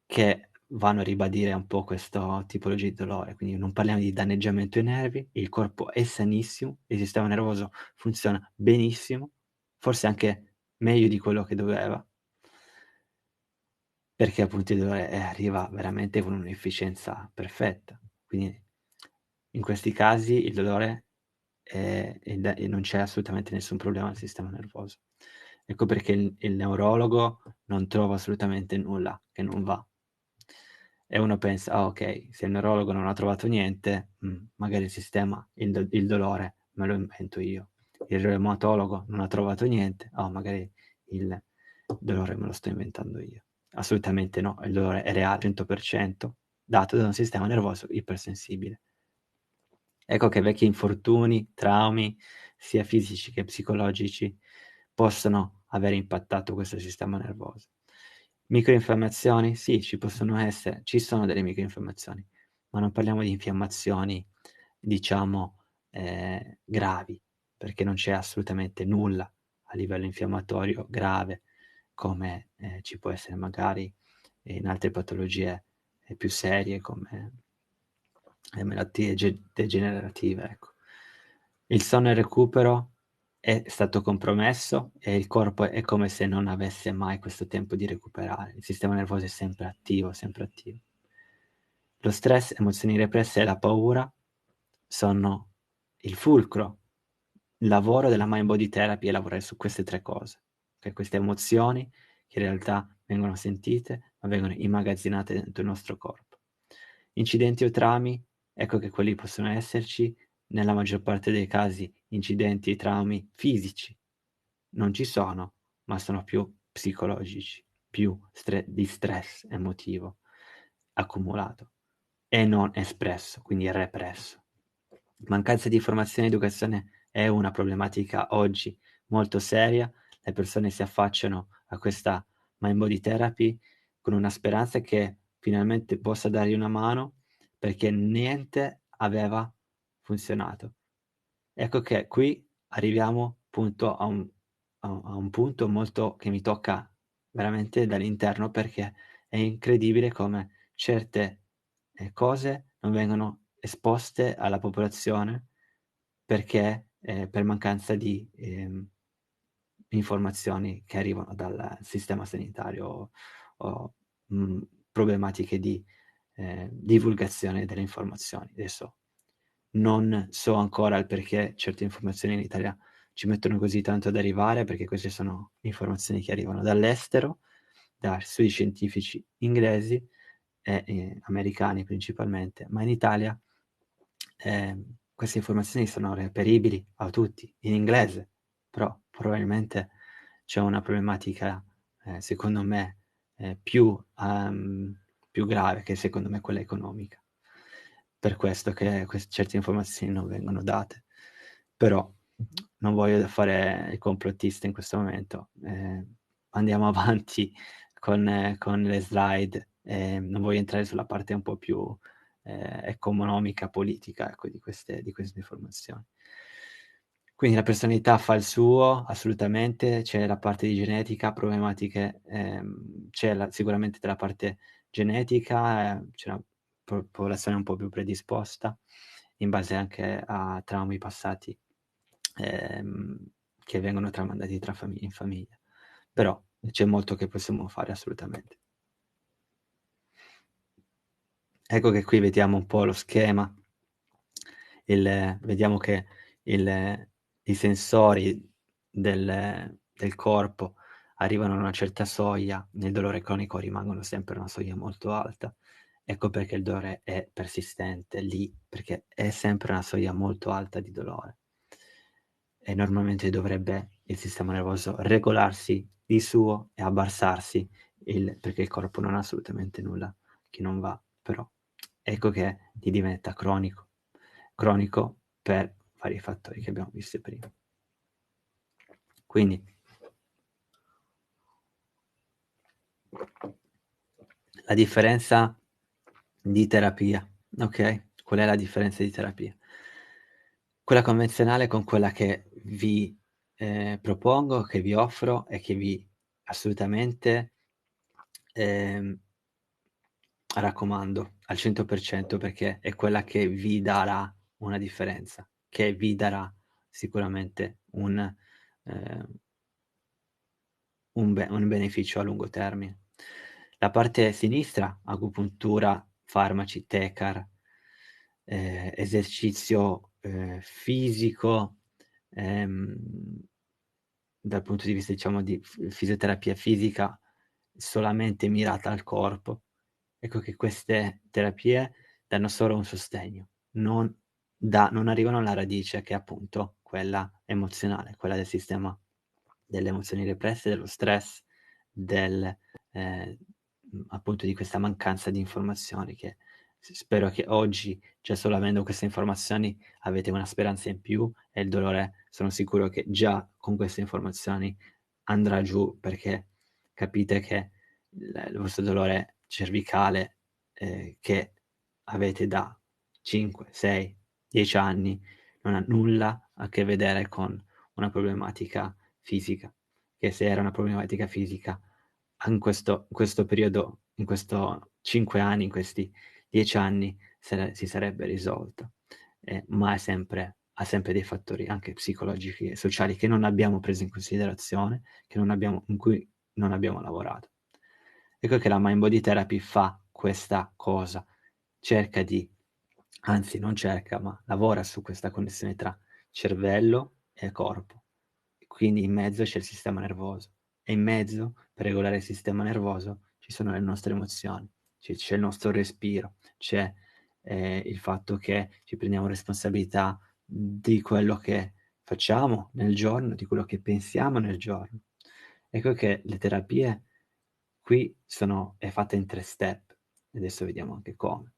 che vanno a ribadire un po' questo tipologia di dolore. Quindi non parliamo di danneggiamento ai nervi, il corpo è sanissimo, il sistema nervoso funziona benissimo, forse anche meglio di quello che doveva, perché appunto il dolore, arriva veramente con un'efficienza perfetta. Quindi in questi casi il dolore e non c'è assolutamente nessun problema al sistema nervoso. Ecco perché il neurologo non trova assolutamente nulla che non va. E uno pensa: "Ah okay, se il neurologo non ha trovato niente, magari il sistema il dolore me lo invento io. Il reumatologo non ha trovato niente, magari il dolore me lo sto inventando io." Assolutamente no, il dolore è reale 100%, dato da un sistema nervoso ipersensibile. Ecco che vecchi infortuni, traumi, sia fisici che psicologici, possono aver impattato questo sistema nervoso. Microinfiammazioni? Sì, ci sono delle microinfiammazioni, ma non parliamo di infiammazioni, diciamo, gravi, perché non c'è assolutamente nulla a livello infiammatorio grave, come, ci può essere magari in altre patologie, più serie come le malattie degenerative, ecco. Il sonno e il recupero è stato compromesso e il corpo è come se non avesse mai questo tempo di recuperare. Il sistema nervoso è sempre attivo, sempre attivo. Lo stress, emozioni represse e la paura sono il fulcro, il lavoro della mind body therapy è lavorare su queste 3 cose, okay, queste emozioni che in realtà vengono sentite, ma vengono immagazzinate dentro il nostro corpo. Incidenti o traumi, ecco che quelli possono esserci, nella maggior parte dei casi incidenti e traumi fisici non ci sono, ma sono più psicologici, più di stress emotivo accumulato e non espresso, quindi represso. Mancanza di informazione ed educazione è una problematica oggi molto seria. Le persone si affacciano a questa mind body therapy con una speranza che finalmente possa dargli una mano, perché niente aveva funzionato. Ecco che qui arriviamo appunto a un punto molto che mi tocca veramente dall'interno, perché è incredibile come certe, cose non vengono esposte alla popolazione perché, per mancanza di, informazioni che arrivano dal sistema sanitario o, mhmm, problematiche di, divulgazione delle informazioni. Adesso non so ancora il perché certe informazioni in Italia ci mettono così tanto ad arrivare, perché queste sono informazioni che arrivano dall'estero, da studi scientifici inglesi e, americani principalmente, ma in Italia, queste informazioni sono reperibili a tutti in inglese, però probabilmente c'è una problematica, secondo me, più grave che secondo me quella economica. Per questo che certe informazioni non vengono date. Però non voglio fare il complottista in questo momento, andiamo avanti con le slide, non voglio entrare sulla parte un po' più, economica, politica, ecco, di queste informazioni. Quindi la personalità fa il suo, assolutamente, c'è la parte di genetica, problematiche, c'è sicuramente la parte genetica, c'è una popolazione un po' più predisposta, in base anche a traumi passati, ehm, che vengono tramandati in famiglia. Però c'è molto che possiamo fare assolutamente. Ecco che qui vediamo un po' lo schema, vediamo che il i sensori del corpo arrivano a una certa soglia, nel dolore cronico rimangono sempre a una soglia molto alta. Ecco perché il dolore è persistente lì, perché è sempre una soglia molto alta di dolore. E normalmente dovrebbe il sistema nervoso regolarsi di suo e abbassarsi perché il corpo non ha assolutamente nulla che non va, però ecco che gli diventa cronico per vari fattori che abbiamo visto prima. Quindi la differenza di terapia, ok? Qual è la differenza di terapia? Quella convenzionale con quella che vi propongo, che vi offro e che vi assolutamente ehm, raccomando al 100% perché è quella che vi darà una differenza, che vi darà sicuramente ehm, un beneficio a lungo termine. La parte sinistra, agopuntura, farmaci, tecar, esercizio, fisico, ehm, dal punto di vista diciamo di fisioterapia fisica solamente mirata al corpo. Ecco che queste terapie danno solo un sostegno, non arrivano alla radice che è appunto quella emozionale, quella del sistema delle emozioni represse, dello stress, appunto di questa mancanza di informazioni che spero che oggi, già solo avendo queste informazioni, avete una speranza in più e il dolore sono sicuro che già con queste informazioni andrà giù, perché capite che il vostro dolore cervicale, che avete da 5, 6, 10 anni, non ha nulla a che vedere con una problematica fisica, che se era una problematica fisica in questo periodo, in questo 5 anni, in questi 10 anni si sarebbe risolta. Ma ha sempre dei fattori anche psicologici e sociali che non abbiamo preso in considerazione, in cui non abbiamo lavorato. Ecco che la Mind Body Therapy fa questa cosa, cerca di anzi non cerca, ma lavora su questa connessione tra cervello e corpo. E quindi in mezzo c'è il sistema nervoso e in mezzo, per regolare il sistema nervoso, ci sono le nostre emozioni, c'è il nostro respiro, c'è il fatto che ci prendiamo responsabilità di quello che facciamo nel giorno, di quello che pensiamo nel giorno. Ecco che le terapie qui è fatta in 3 step, e adesso vediamo anche come.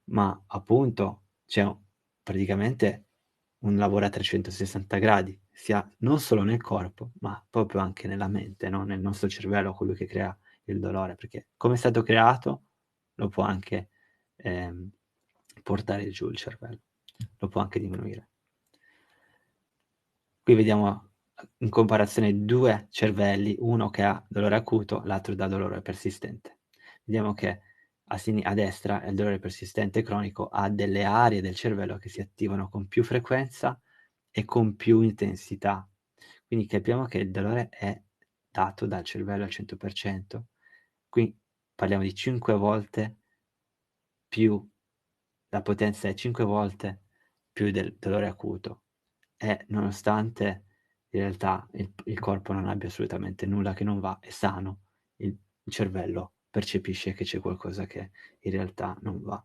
Ma appunto c'è praticamente un lavoro a 360 gradi, sia non solo nel corpo, ma proprio anche nella mente, no, nel nostro cervello, colui che crea il dolore, perché come è stato creato lo può anche, ehm, portare giù il cervello, lo può anche diminuire. Qui vediamo in comparazione 2 cervelli, uno che ha dolore acuto, l'altro dà dolore persistente. Vediamo che a destra il dolore persistente cronico ha delle aree del cervello che si attivano con più frequenza e con più intensità. Quindi capiamo che il dolore è dato dal cervello al 100%. Qui parliamo di 5 volte più, la potenza è 5 volte più del dolore acuto e nonostante in realtà il corpo non abbia assolutamente nulla che non va, è sano, il cervello percepisce che c'è qualcosa che in realtà non va.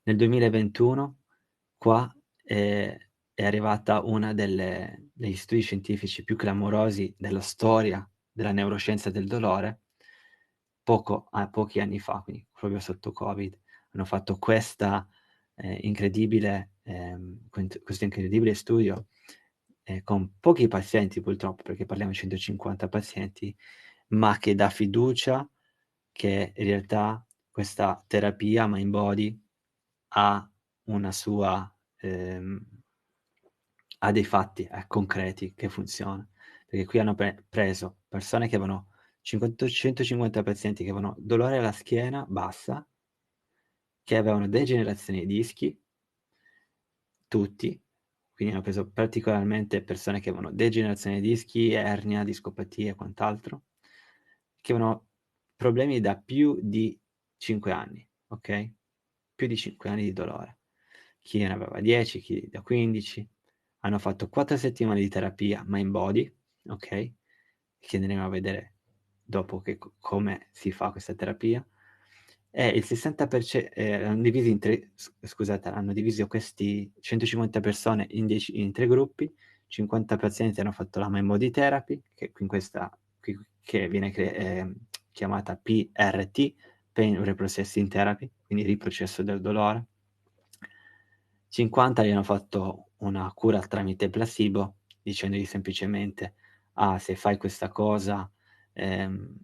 Nel 2021 qua è arrivata una degli studi scientifici più clamorosi della storia della neuroscienza del dolore, pochi anni fa, quindi proprio sotto Covid, hanno fatto questo incredibile studio, con pochi pazienti purtroppo, perché parliamo di 150 pazienti, ma che dà fiducia che in realtà questa terapia Mind Body ha una sua ha dei fatti, concreti che funziona. Perché qui hanno preso persone che avevano 150 pazienti che avevano dolore alla schiena bassa, che avevano degenerazione ai dischi, tutti, quindi hanno preso particolarmente persone che avevano degenerazione ai dischi, ernia, discopatie e quant'altro, che avevano problemi da più di 5 anni, okay, più di 5 anni di dolore. Chi ne aveva 10, chi da 15. Hanno fatto 4 settimane di terapia Mind Body, okay, che andremo a vedere dopo come si fa questa terapia, e il 60% hanno diviso in 3 scusate, hanno diviso questi 150 persone in 3 gruppi, 50 pazienti hanno fatto la Mind Body Therapy, che in questa che viene chiamata PRT, Pain Reprocessing Therapy, quindi riprocesso del dolore. 50 gli hanno fatto una cura tramite placebo, dicendogli semplicemente: "Ah, se fai questa cosa, ehm,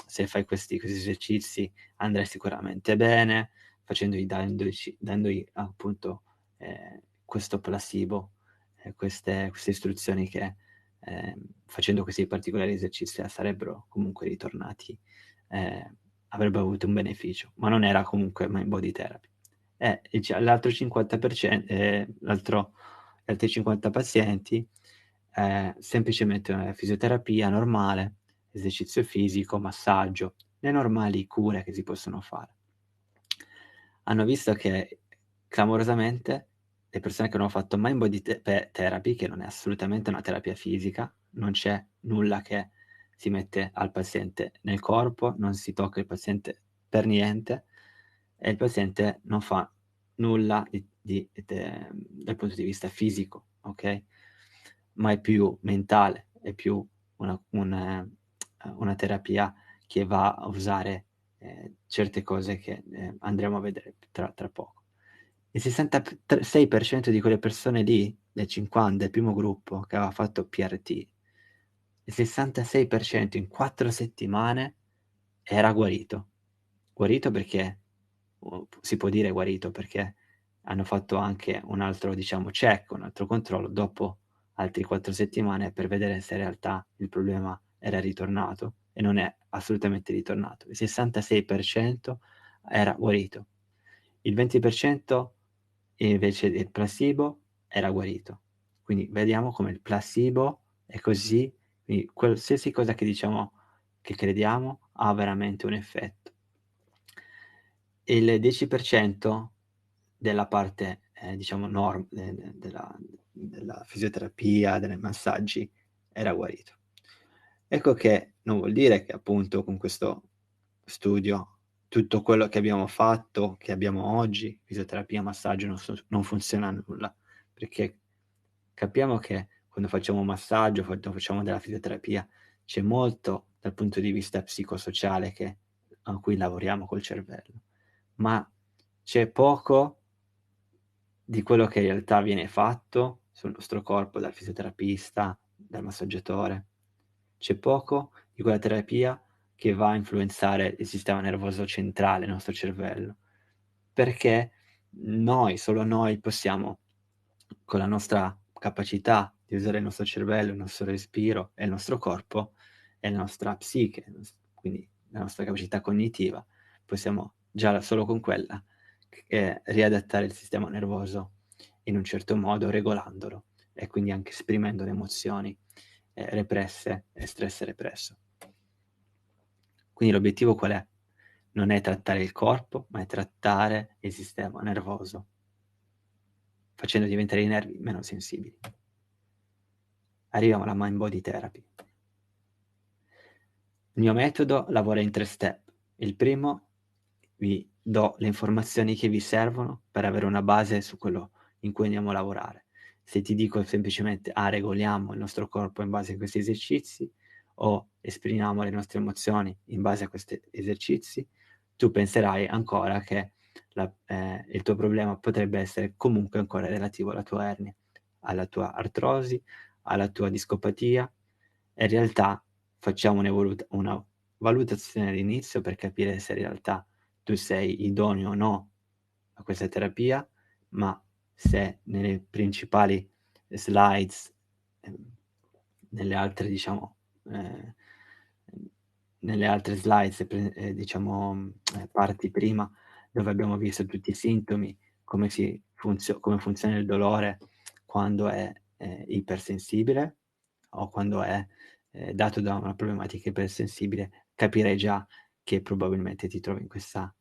se fai questi esercizi andrai sicuramente bene", dandogli appunto, questo placebo, queste istruzioni che, facendo questi particolari esercizi sarebbero comunque ritornati, avrebbero avuto un beneficio, ma non era comunque mind body therapy. E l'altro 50%, gli altri 50 pazienti, semplicemente una fisioterapia normale, esercizio fisico, massaggio, le normali cure che si possono fare. Hanno visto che clamorosamente le persone che hanno fatto mind body therapy, che non è assolutamente una terapia fisica, non c'è nulla che si mette al paziente nel corpo, non si tocca il paziente per niente e il paziente non fa nulla dal punto di vista fisico, okay, ma è più mentale, è più una terapia che va a usare, certe cose che, andremo a vedere tra poco. Il 6% di quelle persone lì, del primo gruppo che aveva fatto PRT, il 66% in 4 settimane era guarito. Guarito perché si può dire guarito perché hanno fatto anche un altro, diciamo, check, un altro controllo dopo altri 4 settimane per vedere se in realtà il problema era ritornato e non è assolutamente ritornato. Il 66% era guarito. Il 20% invece del placebo era guarito. Quindi vediamo come il placebo è così, quindi qualsiasi cosa che diciamo che crediamo ha veramente un effetto. Il 10% della parte, diciamo della fisioterapia, dei massaggi era guarito. Ecco che non vuol dire che appunto con questo studio tutto quello che abbiamo fatto, che abbiamo oggi, fisioterapia, massaggio, non funziona nulla, perché capiamo che quando facciamo un massaggio, quando facciamo della fisioterapia, c'è molto dal punto di vista psicosociale a cui lavoriamo col cervello, ma c'è poco di quello che in realtà viene fatto sul nostro corpo dal fisioterapista, dal massaggiatore. C'è poco di quella terapia che va a influenzare il sistema nervoso centrale, il nostro cervello, perché solo noi possiamo, con la nostra capacità di usare il nostro cervello, il nostro respiro e il nostro corpo e la nostra psiche, quindi la nostra capacità cognitiva, possiamo già solo con quella riadattare il sistema nervoso in un certo modo, regolandolo e quindi anche esprimendo le emozioni, represse e stress represso. Quindi l'obiettivo qual è? Non è trattare il corpo, ma è trattare il sistema nervoso, facendo diventare i nervi meno sensibili. Arriviamo alla mind body therapy. Il mio metodo lavora in 3 step. Il primo, vi do le informazioni che vi servono per avere una base su quello in cui andiamo a lavorare. Se ti dico semplicemente: "Ah, regoliamo il nostro corpo in base a questi esercizi", o "esprimiamo le nostre emozioni in base a questi esercizi", tu penserai ancora che il tuo problema potrebbe essere comunque ancora relativo alla tua ernia, alla tua artrosi, alla tua discopatia. In realtà facciamo una valutazione all'inizio per capire se in realtà tu sei idoneo o no a questa terapia, ma se nelle principali slides, ehm, nelle altre diciamo nelle altre slides diciamo, parti prima, dove abbiamo visto tutti i sintomi, come funziona il dolore quando è, ipersensibile o quando è, dato da una problematica ipersensibile, capirei già che probabilmente ti trovi in questa,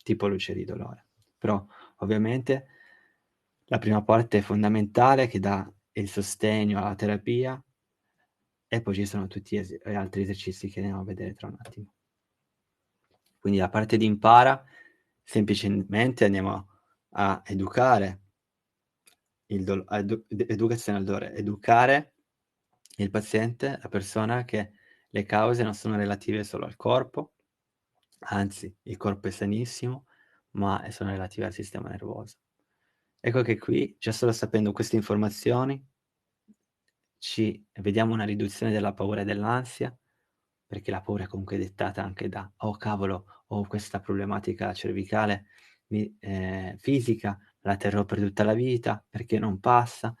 tipologia di dolore. Però ovviamente la prima parte è fondamentale che dà il sostegno alla terapia e poi ci sono tutti altri esercizi che andiamo a vedere tra un attimo. Quindi la parte di impara, semplicemente andiamo a educare il dol a educazione al dolore, educare il paziente, la persona che le cause non sono relative solo al corpo, anzi il corpo è sanissimo, ma sono relative al sistema nervoso. Ecco che qui, già solo sapendo queste informazioni, ci vediamo una riduzione della paura e dell'ansia, perché la paura è comunque dettata anche da: "Oh cavolo, ho questa problematica cervicale fisica, la terrò per tutta la vita perché non passa."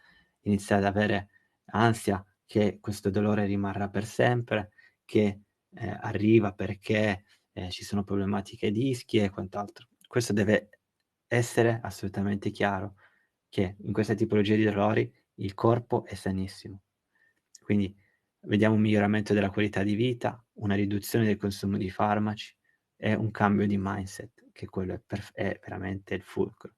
Inizia ad avere ansia che questo dolore rimarrà per sempre, che, arriva perché, ci sono problematiche ai dischi e quant'altro. Questo deve essere assolutamente chiaro, che in questa tipologia di dolori il corpo è sanissimo. Quindi vediamo un miglioramento della qualità di vita, una riduzione del consumo di farmaci e un cambio di mindset, che quello è veramente il fulcro.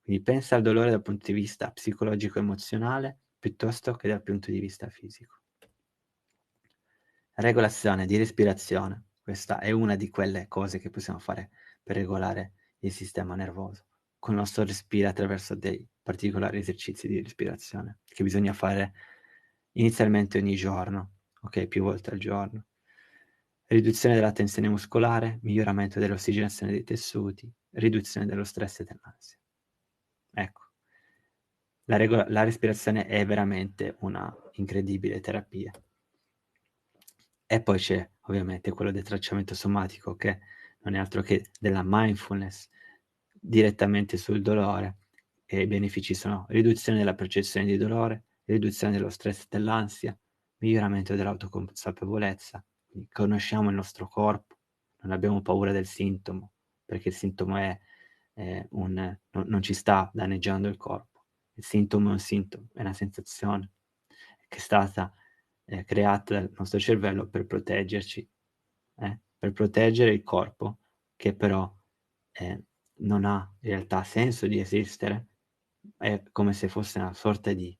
Quindi pensa al dolore dal punto di vista psicologico-emozionale piuttosto che dal punto di vista fisico. Regolazione di respirazione. Questa è una di quelle cose che possiamo fare per regolare il sistema nervoso. Col nostro respiro attraverso dei particolari esercizi di respirazione che bisogna fare inizialmente ogni giorno, okay, più volte al giorno. Riduzione della tensione muscolare, miglioramento dell'ossigenazione dei tessuti, riduzione dello stress e dell'ansia. Ecco, la respirazione è veramente una incredibile terapia. E poi c'è ovviamente quello del tracciamento somatico che non è altro che della mindfulness direttamente sul dolore e i benefici sono: riduzione della percezione di dolore, riduzione dello stress e dell'ansia, miglioramento dell'autoconsapevolezza, quindi conosciamo il nostro corpo, non abbiamo paura del sintomo, perché il sintomo è non ci sta danneggiando il corpo. Il sintomo è un sintomo, è una sensazione che è stata creata dal nostro cervello per proteggerci, per proteggere il corpo che però, ehm, non ha in realtà senso di esistere, è come se fosse una sorta di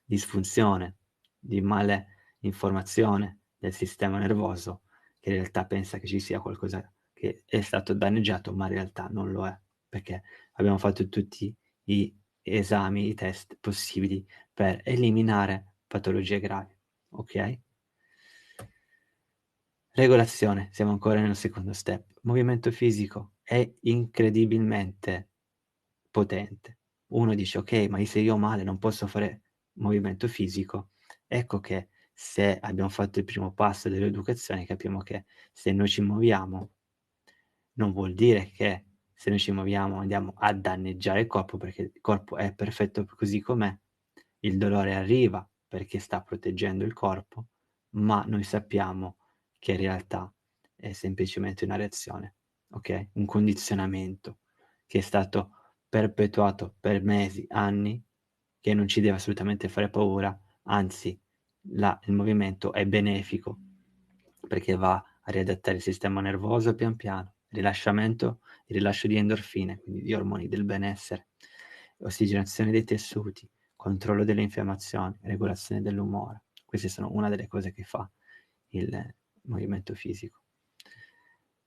disfunzione, di malinformazione del sistema nervoso che in realtà pensa che ci sia qualcosa che è stato danneggiato, ma in realtà non lo è, perché abbiamo fatto tutti i esami, i test possibili per eliminare patologie gravi, okay? Regolazione, siamo ancora nel secondo step. Movimento fisico è incredibilmente potente. Uno dice: "Okay, ma se io ho male non posso fare movimento fisico." Ecco che se abbiamo fatto il primo passo dell'educazione capiamo che se noi ci muoviamo non vuol dire che se noi ci muoviamo andiamo a danneggiare il corpo, perché il corpo è perfetto così com'è. Il dolore arriva perché sta proteggendo il corpo, ma noi sappiamo che in realtà è semplicemente una reazione, okay, un condizionamento che è stato perpetuato per mesi, anni, che non ci deve assolutamente fare paura, anzi il movimento è benefico perché va a riadattare il sistema nervoso pian piano, il rilascio di endorfine, quindi di ormoni del benessere, ossigenazione dei tessuti, controllo delle infiammazioni, regolazione dell'umore. Queste sono una delle cose che fa il movimento fisico.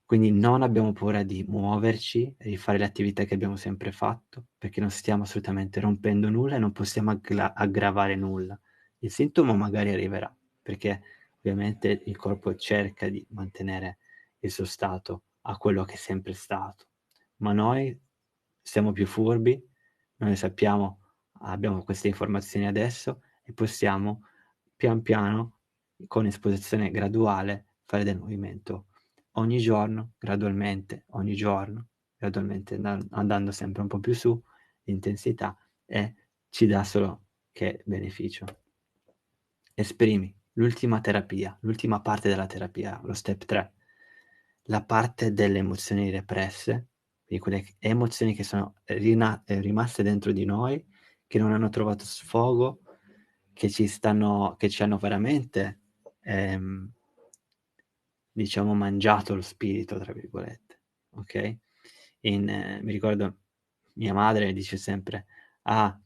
Quindi non abbiamo paura di muoverci e di fare le attività che abbiamo sempre fatto, perché non stiamo assolutamente rompendo nulla e non possiamo aggravare nulla. Il sintomo magari arriverà, perché ovviamente il corpo cerca di mantenere il suo stato a quello che è sempre stato, ma noi siamo più furbi, noi sappiamo abbiamo queste informazioni adesso e possiamo pian piano, con esposizione graduale, fare del movimento ogni giorno, gradualmente, ogni giorno, gradualmente andando sempre un po' più su l'intensità e ci dà solo che beneficio. Esprimi, l'ultima terapia, l'ultima parte della terapia, lo step 3, la parte delle emozioni represse, quindi quelle emozioni che sono rimaste dentro di noi, che non hanno trovato sfogo, che ci hanno veramente, ehm, diciamo "mangiato lo spirito" tra virgolette, okay? Mi ricordo mia madre dice sempre: "Ah,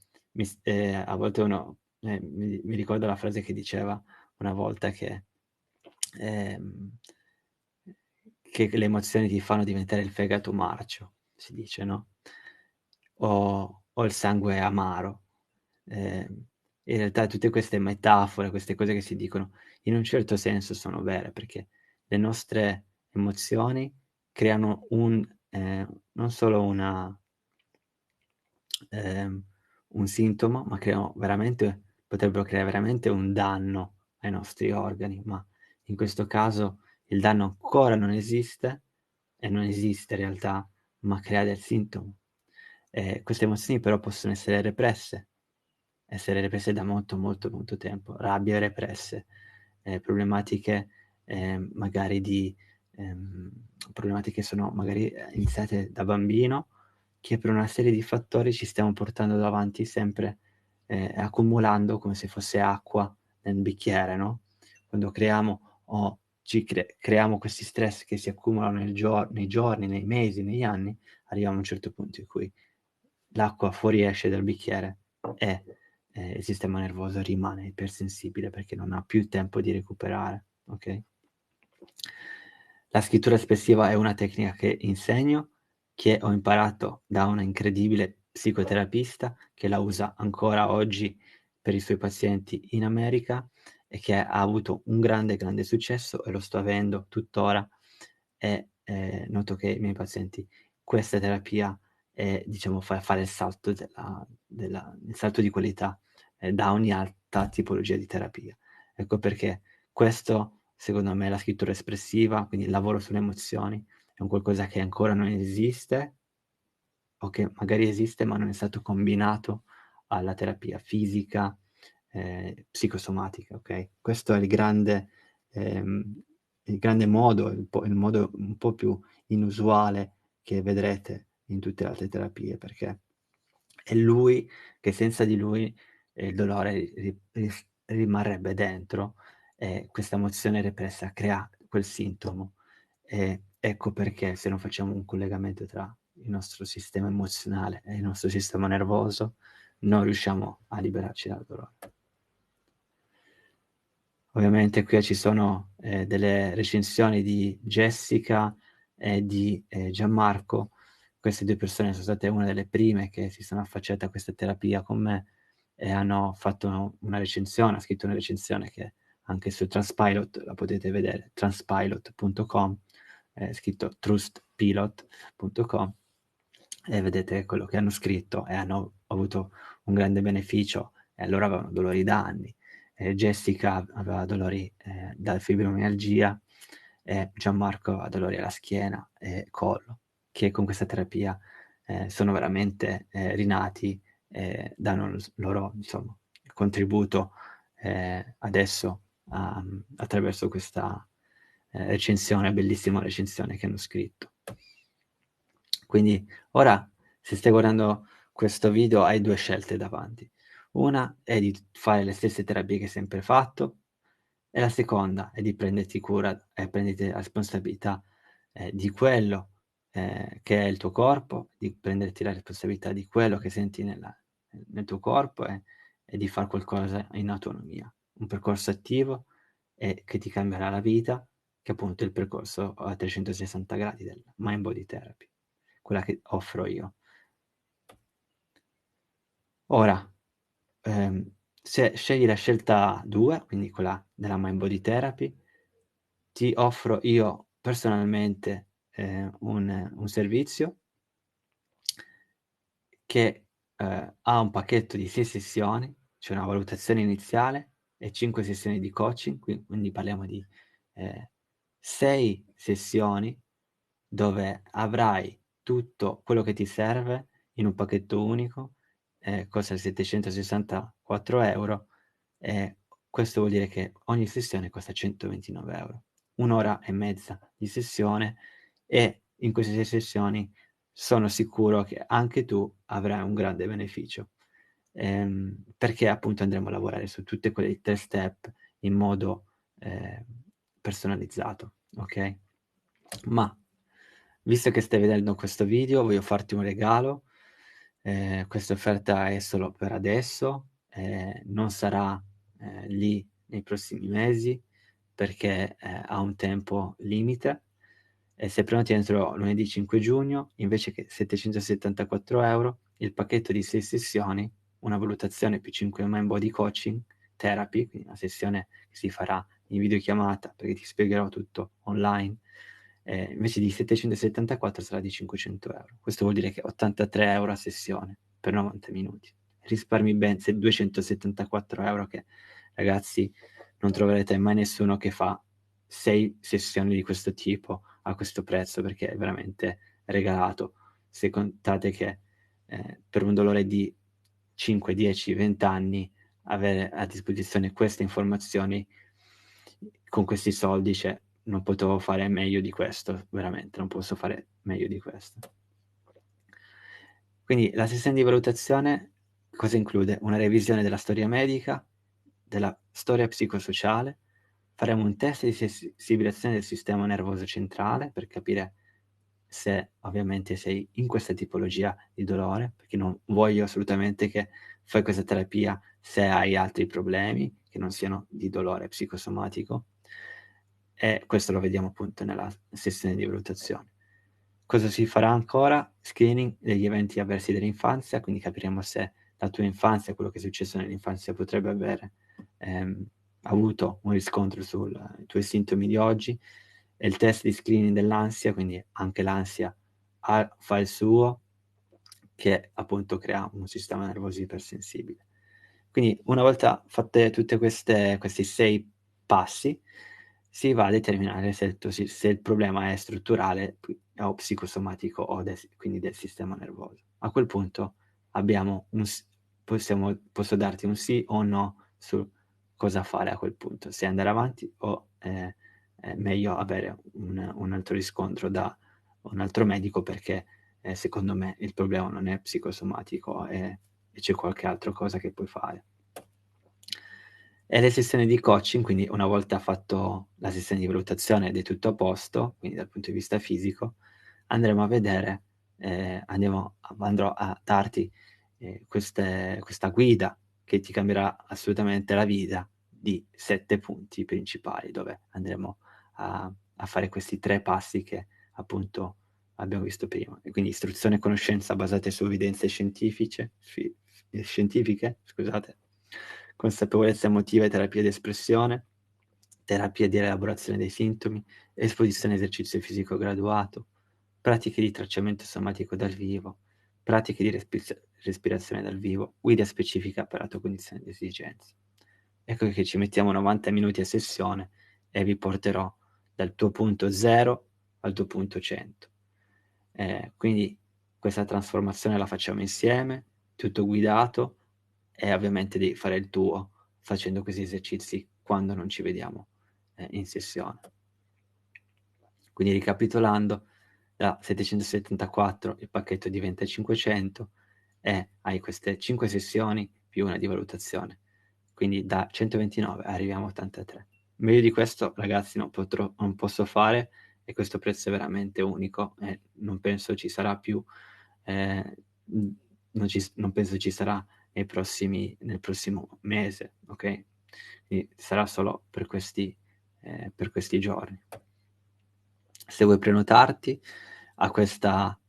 a volte uno" mi ricordo la frase che diceva una volta ehm, che le emozioni ti fanno diventare il fegato marcio, si dice, no, o il sangue amaro. In realtà tutte queste metafore, queste cose che si dicono in un certo senso sono vere, perché le nostre emozioni creano non solo ehm, un sintomo, ma potrebbero creare veramente un danno ai nostri organi, ma in questo caso il danno ancora non esiste e non esiste in realtà, ma crea del sintomo. Queste emozioni però possono essere represse da molto, molto, molto tempo. Rabbie represse, problematiche, magari di problematiche sono magari, iniziate da bambino, che per una serie di fattori ci stiamo portando davanti sempre, accumulando come se fosse acqua nel bicchiere, no, quando creiamo o ci creiamo questi stress che si accumulano nei giorni, nei mesi, negli anni, arriviamo a un certo punto in cui l'acqua fuoriesce dal bicchiere e, il sistema nervoso rimane ipersensibile perché non ha più il tempo di recuperare, okay? La scrittura espressiva è una tecnica che insegno, che ho imparato da una incredibile psicoterapista che la usa ancora oggi per i suoi pazienti in America e che ha avuto un grande, grande successo e lo sto avendo tuttora e, noto che i miei pazienti questa terapia, diciamo fa il salto il salto di qualità, da ogni altra tipologia di terapia. Ecco perché questo, secondo me, la scrittura espressiva, quindi il lavoro sulle emozioni, è un qualcosa che ancora non esiste o che magari esiste ma non è stato combinato alla terapia fisica, psicosomatica, okay? Questo è il grande modo, il modo un po' più inusuale che vedrete in tutte le altre terapie, perché è lui che senza di lui, il dolore rimarrebbe dentro e questa emozione repressa crea quel sintomo. Ecco perché se non facciamo un collegamento tra il nostro sistema emozionale e il nostro sistema nervoso, non riusciamo a liberarci dal dolore. Ovviamente qui ci sono, delle recensioni di Jessica e di, Gianmarco. Queste 2 persone sono state una delle prime che si sono affacciate a questa terapia con me e hanno fatto una recensione, ha scritto una recensione che anche su Trustpilot la potete vedere, trustpilot.com, scritto trustpilot.com e vedete quello che hanno scritto e hanno avuto un grande beneficio e loro avevano dolori da anni. Jessica aveva dolori, da fibromialgia e Gianmarco aveva dolori alla schiena e collo, che con questa terapia, sono veramente, rinati e danno loro insomma il contributo, adesso attraverso questa, recensione, bellissima recensione che hanno scritto. Quindi ora, se stai guardando questo video, hai 2 scelte davanti. Una è di fare le stesse terapie che hai sempre fatto e la seconda è di prenderti cura e prenditi la responsabilità, di quello, che è il tuo corpo, di prenderti la responsabilità di quello che senti nel tuo corpo e di far qualcosa in autonomia. Un percorso attivo e che ti cambierà la vita, che appunto è il percorso a 360 gradi del Mind Body Therapy, quella che offro io. Ora, se scegli la scelta 2, quindi quella della Mind Body Therapy, ti offro io personalmente, un servizio che, ha un pacchetto di 6 sessioni, c'è una valutazione iniziale e 5 sessioni di coaching, quindi parliamo di, ehm, 6 sessioni dove avrai tutto quello che ti serve in un pacchetto unico, costa 764 € e questo vuol dire che ogni sessione costa 129 €. 1 ora e mezza di sessione e in queste 6 sessioni sono sicuro che anche tu avrai un grande beneficio, perché appunto andremo a lavorare su tutte quelle 3 step in modo, personalizzato, okay? Ma visto che stai vedendo questo video, voglio farti un regalo. Questa offerta è solo per adesso, non sarà, lì nei prossimi mesi perché, ha un tempo limite e se prenoti entro lunedì 5 giugno, invece che 774 €, il pacchetto di 6 sessioni, una valutazione più 5 Mind Body Coaching Therapy, quindi una sessione che si farà in videochiamata, perché ti spiegherò tutto online, invece di 774 sarà di 500 euro. Questo vuol dire che 83 euro a sessione per 90 minuti. Risparmi ben 274 euro che, ragazzi, non troverete mai nessuno che fa 6 sessioni di questo tipo a questo prezzo, perché è veramente regalato. Se contate che per un dolore di 5, 10, 20 anni avere a disposizione queste informazioni con questi soldi, cioè, non potevo fare meglio di questo, veramente, non posso fare meglio di questo. Quindi la sessione di valutazione cosa include? Una revisione della storia medica, della storia psicosociale, faremo un test di sensibilizzazione del sistema nervoso centrale per capire se ovviamente sei in questa tipologia di dolore, perché non voglio assolutamente che fai questa terapia se hai altri problemi che non siano di dolore psicosomatico, e questo lo vediamo appunto nella sessione di valutazione. Cosa si farà ancora? Screening degli eventi avversi dell'infanzia, quindi capiremo se la tua infanzia, quello che è successo nell'infanzia potrebbe avere avuto un riscontro sui tuoi sintomi di oggi, e il test di screening dell'ansia, quindi anche l'ansia fa il suo, che appunto crea un sistema nervoso ipersensibile. Quindi una volta fatte tutte questi 6 passi, si va a determinare se il problema è strutturale o psicosomatico o quindi del sistema nervoso. A quel punto abbiamo posso darti un sì o un no su cosa fare a quel punto, se andare avanti o è meglio avere un altro riscontro da un altro medico, perché secondo me il problema non è psicosomatico e c'è qualche altra cosa che puoi fare. E le sessioni di coaching, quindi una volta fatto la sessione di valutazione ed è tutto a posto, quindi dal punto di vista fisico, andremo a vedere, andrò a darti questa guida che ti cambierà assolutamente la vita, di 7 punti principali, dove andremo a fare questi 3 passi che appunto abbiamo visto prima. E quindi istruzione e conoscenza basate su evidenze scientifiche, scusate, consapevolezza emotiva e terapia di espressione, terapia di elaborazione dei sintomi, esposizione a esercizio fisico graduato, pratiche di tracciamento somatico dal vivo, pratiche di respirazione dal vivo, guida specifica per la tua condizione di esigenza. Ecco che ci mettiamo 90 minuti a sessione e vi porterò dal tuo punto 0 al tuo punto 100. Quindi questa trasformazione la facciamo insieme, tutto guidato, e ovviamente devi fare il tuo facendo questi esercizi quando non ci vediamo in sessione. Quindi ricapitolando, da 774 il pacchetto diventa 500 e hai queste 5 sessioni più una di valutazione. Quindi da 129 arriviamo a 83. Meglio di questo, ragazzi, non posso fare, e questo prezzo è veramente unico e non penso ci sarà più, non penso ci sarà nel prossimo mese, ok? Quindi sarà solo per questi giorni. Se vuoi prenotarti a questa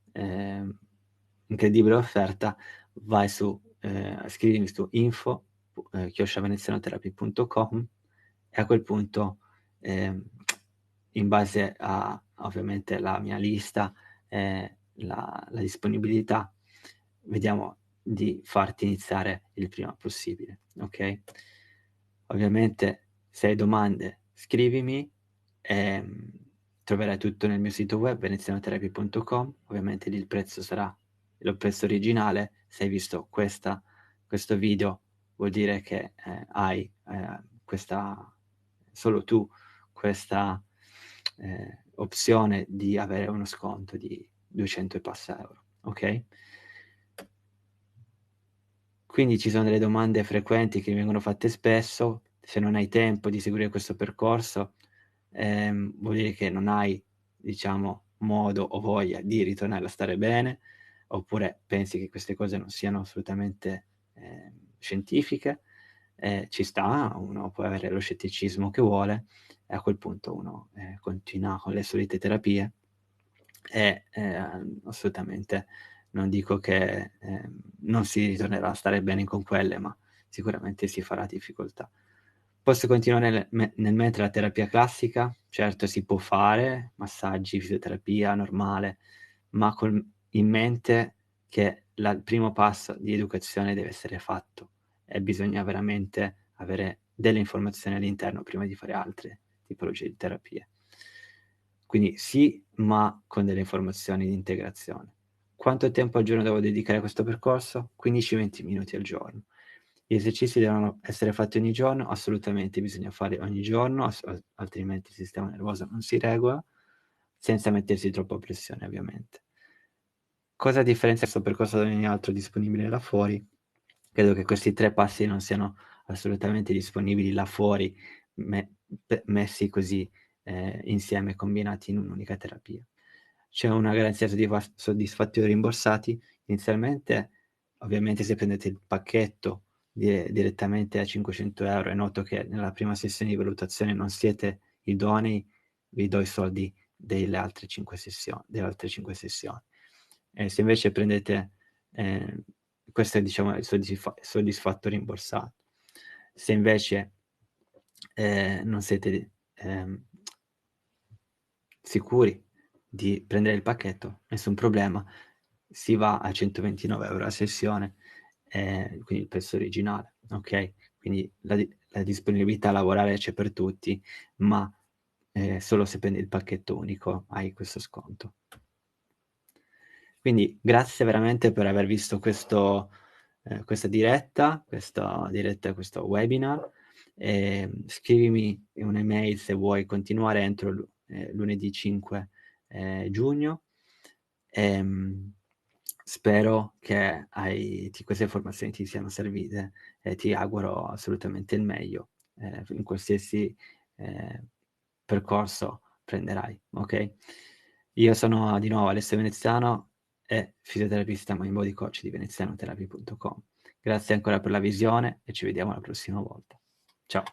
incredibile offerta, vai scrivimi su info@venezianotherapy.com, e a quel punto, in base a ovviamente la mia lista e la disponibilità, vediamo di farti iniziare il prima possibile, ok? Ovviamente se hai domande scrivimi, troverai tutto nel mio sito web venezianotherapy.com. Ovviamente lì il prezzo sarà il prezzo originale. Se hai visto questo video vuol dire che hai solo tu questa opzione di avere uno sconto di 200 e passa euro, ok? Quindi ci sono delle domande frequenti che mi vengono fatte spesso. Se non hai tempo di seguire questo percorso, vuol dire che non hai, diciamo, modo o voglia di ritornare a stare bene, oppure pensi che queste cose non siano assolutamente scientifiche. Ci sta, uno può avere lo scetticismo che vuole, e a quel punto uno continua con le solite terapie, e assolutamente non dico che non si ritornerà a stare bene con quelle, ma sicuramente si farà difficoltà. Posso continuare nel mentre la terapia classica? Certo, si può fare, massaggi, fisioterapia normale, ma in mente che il primo passo di educazione deve essere fatto e bisogna veramente avere delle informazioni all'interno prima di fare altre tipologie di terapie. Quindi sì, ma con delle informazioni di integrazione. Quanto tempo al giorno devo dedicare a questo percorso? 15-20 minuti al giorno. Gli esercizi devono essere fatti ogni giorno? Assolutamente, bisogna fare ogni giorno, altrimenti il sistema nervoso non si regola, senza mettersi troppa pressione ovviamente. Cosa differenzia questo percorso da ogni altro disponibile là fuori? Credo che questi 3 passi non siano assolutamente disponibili là fuori, messi così, insieme, combinati in un'unica terapia. C'è una garanzia soddisfatti o rimborsati? Inizialmente, ovviamente se prendete il pacchetto direttamente a 500 € e noto che nella prima sessione di valutazione non siete idonei, vi do i soldi delle altre 5 sessioni. Se invece prendete, questo è diciamo il soddisfatto rimborsato. Se invece non siete sicuri di prendere il pacchetto, nessun problema, si va a 129 € a sessione, quindi il prezzo originale, okay? Quindi la disponibilità a lavorare c'è per tutti, ma solo se prendi il pacchetto unico hai questo sconto. Quindi grazie veramente per aver visto questa diretta, questo webinar. Scrivimi un'email se vuoi continuare entro lunedì 5 giugno. Spero che queste informazioni ti siano servite e ti auguro assolutamente il meglio in qualsiasi percorso prenderai, ok? Io sono di nuovo Alessio Veneziano e fisioterapista mind body coach di venezianotherapy.com. Grazie ancora per la visione e ci vediamo la prossima volta. Ciao.